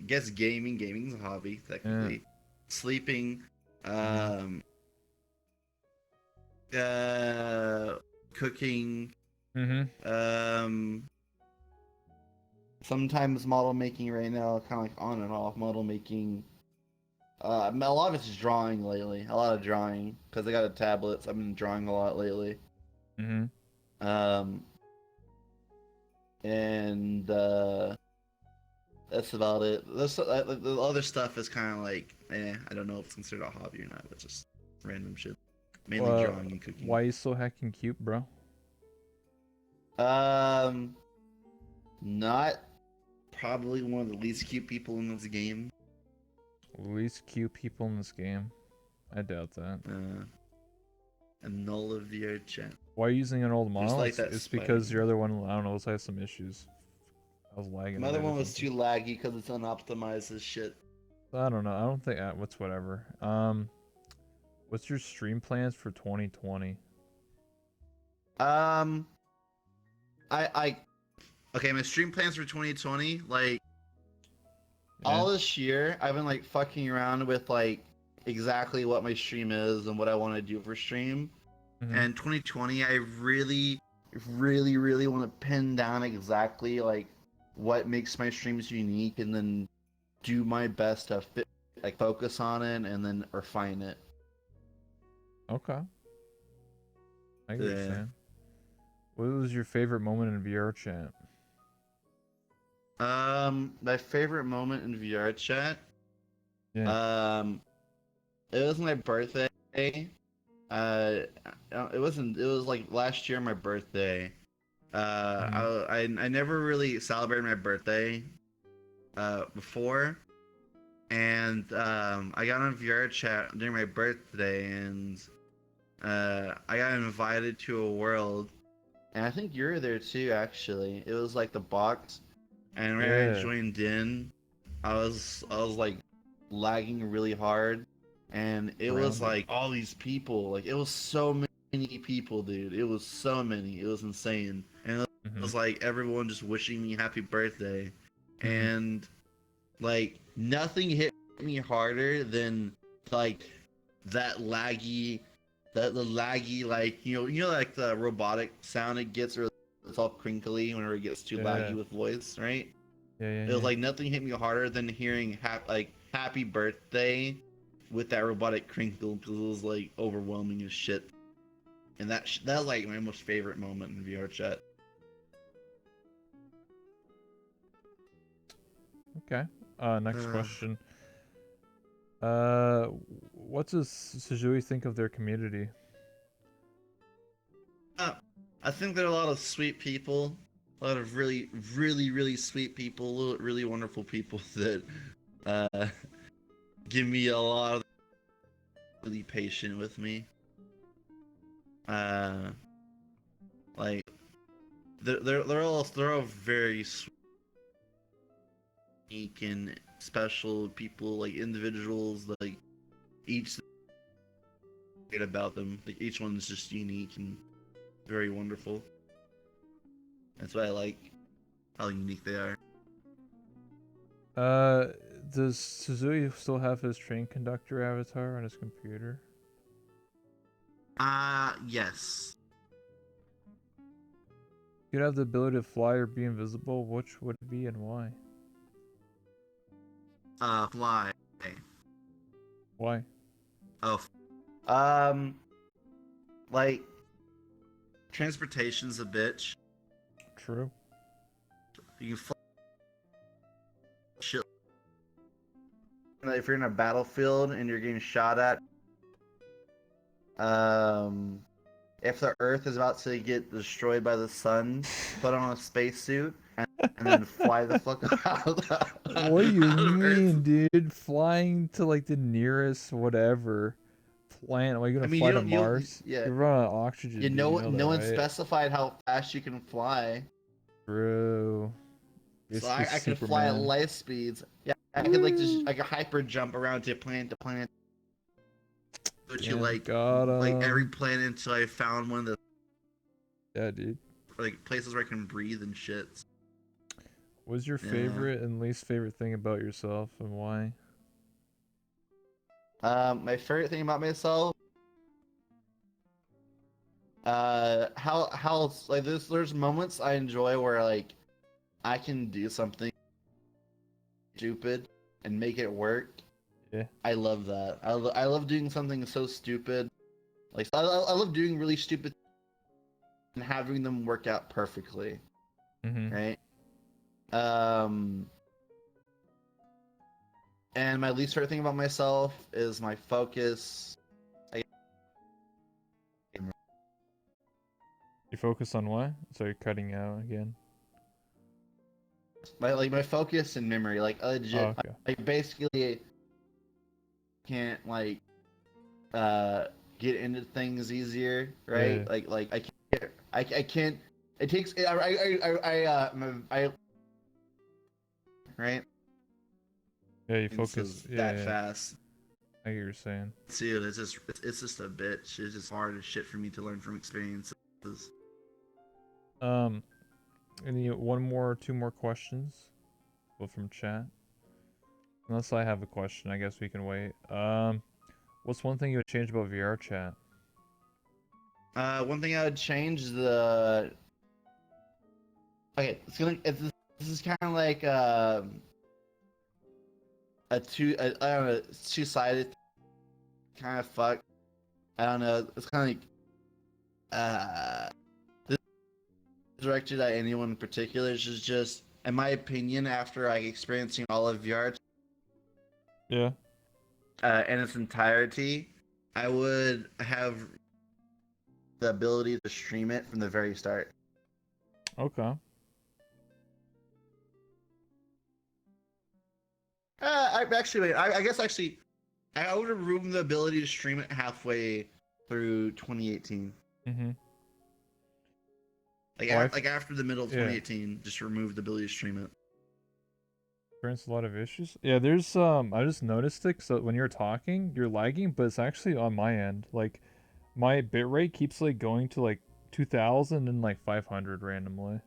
S3: guess gaming. Gaming's a hobby technically. Sleeping, um, cooking,
S2: Mm-hmm.
S3: sometimes model making right now, kind of like on and off model making. A lot of it's just drawing lately. A lot of drawing because I got a tablet, so I've been drawing a lot lately.
S2: Mm-hmm.
S3: Um, and that's about it. The other stuff is kind of like, I don't know if it's considered a hobby or not, but just random shit. Mainly drawing and cooking.
S2: Why are you so heckin' cute, bro?
S3: Not probably one of the least cute people in this game.
S2: Least cute people in this game. I doubt that.
S3: And null of the chat.
S2: Why are you using an old model?
S3: like that
S2: it's
S3: spider.
S2: because your other one, I don't know, has some issues. I was lagging.
S3: My other one was too laggy because it's unoptimized as shit.
S2: I don't know. I don't think what's whatever. What's your stream plans for 2020?
S3: Okay, my stream plans for 2020, like all this year, I've been like fucking around with like exactly what my stream is and what I want to do for stream.
S2: Mm-hmm.
S3: And 2020, I really want to pin down exactly like what makes my streams unique, and then do my best to focus on it and then refine it.
S2: Okay. I get what you're saying. What was your favorite moment in VR chat?
S3: My favorite moment in VR chat.
S2: Yeah.
S3: It was my birthday. It wasn't. It was like last year, my birthday. I never really celebrated my birthday before, and I got on VR chat during my birthday, and I got invited to a world, and I think you were there too. Actually, it was like the box, and when I joined in, I was like lagging really hard, and it was like all these people, like it was so many people, dude. It was so many. It was insane, and it was like everyone just wishing me happy birthday, and like nothing hit me harder than like that laggy, the laggy, like you know like the robotic sound it gets, or it's all crinkly whenever it gets too laggy with voice, right? It was like nothing hit me harder than hearing happy birthday with that robotic crinkle, because it was like overwhelming as shit. And that was like my most favorite moment in VR chat.
S2: Okay. Next question. What does Suzuey think of their community?
S3: I think there are a lot of sweet people, a lot of really sweet people, really wonderful people that give me a lot of really patient with me. Like they're all very unique and special people, like individuals, like each thing about them, like each one's just unique and very wonderful. That's why I like how unique they are.
S2: Does Suzuey still have his train conductor avatar on his computer?
S3: Yes.
S2: If you'd have the ability to fly or be invisible, which would it be and why?
S3: Fly.
S2: Why?
S3: Oh. Like, transportation's a bitch.
S2: True.
S3: You can fly shit. If you're in a battlefield and you're getting shot at, if the Earth is about to get destroyed by the sun, put on a spacesuit and then fly the fuck out of
S2: What do you
S3: out of
S2: mean,
S3: Earth.
S2: dude? Flying to like the nearest whatever planet? Are you gonna
S3: I mean,
S2: fly
S3: you
S2: to
S3: don't.
S2: Mars?
S3: Yeah.
S2: You're running on oxygen,
S3: You
S2: dude.
S3: know,
S2: You know
S3: no
S2: that,
S3: one
S2: right?
S3: specified how fast you can fly.
S2: True.
S3: So
S2: Basically,
S3: I could fly at
S2: Superman.
S3: light speeds. Yeah, I could like hyper jump around to planet. But you
S2: Damn,
S3: like
S2: got
S3: every
S2: 'em.
S3: planet until I found one of the
S2: Yeah, dude.
S3: like places where I can breathe and shit.
S2: What's your
S3: Yeah.
S2: favorite and least favorite thing about yourself and why?
S3: My favorite thing about myself, how like there's moments I enjoy where like I can do something stupid and make it work.
S2: Yeah.
S3: I love that. I love doing something so stupid. Like I love doing really stupid and having them work out perfectly.
S2: Mm-hmm.
S3: Right. And my least favorite thing about myself is my focus.
S2: You focus on what? So you're cutting out again.
S3: My focus and memory, like legit,
S2: Oh, okay.
S3: like basically can't like get into things easier, right?
S2: Yeah.
S3: Like I can't. It takes I right.
S2: Yeah, you
S3: And
S2: focus.
S3: so
S2: Yeah,
S3: that
S2: yeah.
S3: fast.
S2: I get what you're saying.
S3: Dude, it's just a bitch. It's just hard as shit for me to learn from experiences.
S2: Any two more questions? Go from chat. Unless I have a question, I guess we can wait. What's one thing you would change about VR chat?
S3: One thing I would change is the. Okay, this is kind of like I don't know, it's two-sided kind of fuck. I don't know. It's kind of like this is directed at anyone in particular. It's just in my opinion, after like experiencing all of VR
S2: Yeah.
S3: in its entirety, I would have the ability to stream it from the very start.
S2: Okay.
S3: I guess actually, I would have removed the ability to stream it halfway through 2018.
S2: Mm-hmm.
S3: Like after the middle of 2018, just remove the ability to stream it.
S2: Experienced a lot of issues. Yeah, there's I just noticed it. So when you're talking, you're lagging, but it's actually on my end. Like, my bitrate keeps like going to like 2000 and like 500 randomly.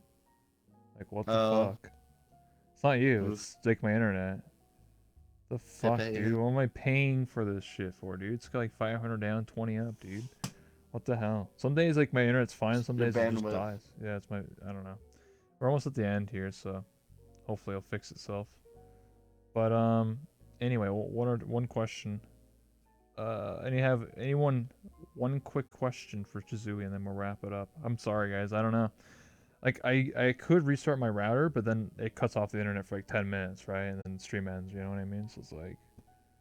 S2: Like, what the fuck? It's not you. It's like my internet. The fuck, dude? What am I paying for this shit for, dude? It's got like 500 down, 20 up, dude. What the hell? Some days like my internet's fine. Some days it just dies. Yeah, it's my. I don't know. We're almost at the end here, so hopefully it'll fix itself. But anyway, one question. One quick question for Shizzuie, and then we'll wrap it up. I'm sorry, guys. I don't know. Like, I could restart my router, but then it cuts off the internet for like 10 minutes, right? And then the stream ends. You know what I mean? So it's like,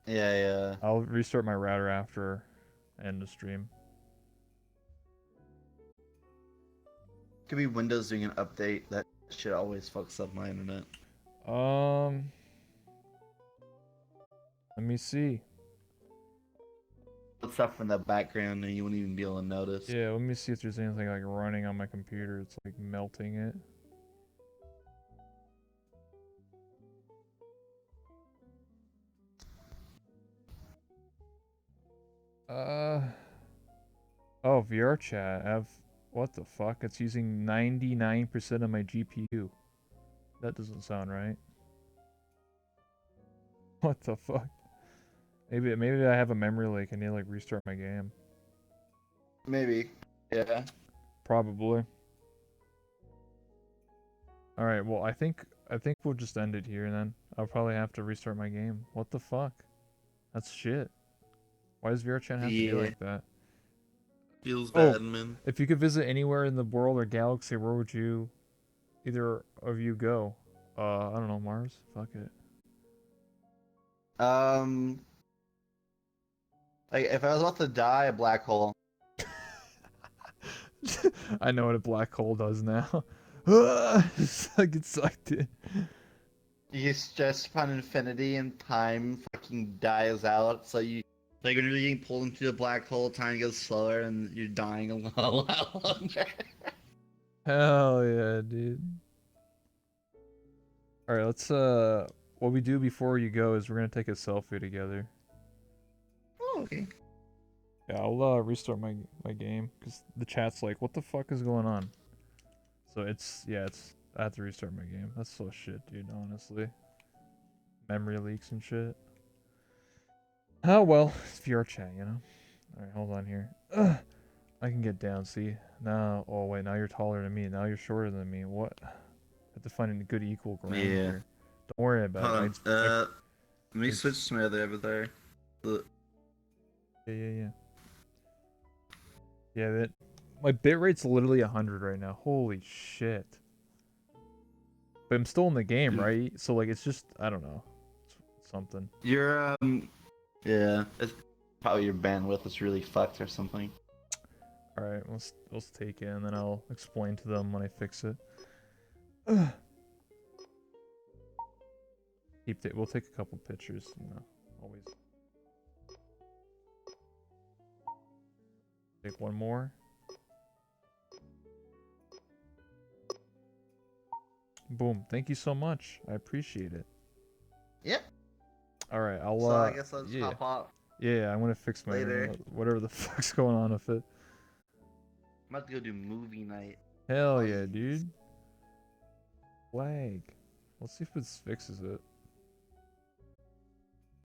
S3: yeah.
S2: I'll restart my router after end the stream.
S3: Could be Windows doing an update. That shit always fucks up my internet.
S2: Let me see.
S3: stuff in the background and you wouldn't even be able to notice.
S2: Yeah, let me see if there's anything like running on my computer. It's like melting it. Oh, VR chat. What the fuck? It's using 99% of my GPU. That doesn't sound right. What the fuck? Maybe I have a memory leak. I need to like restart my game.
S3: Maybe. Yeah.
S2: Probably. All right. Well, I think we'll just end it here then. I'll probably have to restart my game. What the fuck? That's shit. Why does VR chat have to be like that?
S3: Feels
S2: Oh,
S3: bad, man.
S2: if you could visit anywhere in the world or galaxy, where would you, either of you go? I don't know, Mars? Fuck it.
S3: Like if I was about to die, a black hole.
S2: I know what a black hole does now. It's like it sucked in.
S3: You just find infinity and time fucking dies out, so you like when you're getting pulled into the black hole, time goes slower and you're dying a lot longer.
S2: Hell yeah, dude. Alright, let's what we do before you go is we're gonna take a selfie together.
S3: Oh, okay.
S2: Yeah, I'll restart my game because the chat's like, what the fuck is going on? So I have to restart my game. That's so shit, dude, honestly. Memory leaks and shit. Oh well, it's VR chat, you know? Alright, hold on here. Ugh. I can get down, see? Now, oh wait, now you're taller than me. Now you're shorter than me. What? I have to find a good equal ground here. Don't worry about it.
S3: Let me switch to my other avatar.
S2: Yeah. Yeah, that my bitrate's literally 100 right now. Holy shit. But I'm still in the game, right? So like it's just I don't know. It's something.
S3: Your yeah, it's probably your bandwidth is really fucked or something.
S2: Alright, let's take it and then I'll explain to them when I fix it. We'll take a couple pictures, you know, always. Take one more. Boom. Thank you so much. I appreciate it.
S3: Yep.
S2: Alright, I'll
S3: So I guess I'll just
S2: yeah.
S3: hop off.
S2: Yeah, I'm gonna fix my
S3: Later.
S2: whatever the fuck's going on with it.
S3: I'm about to go do movie night.
S2: Hell yeah, dude. Flag. Let's see if it fixes it.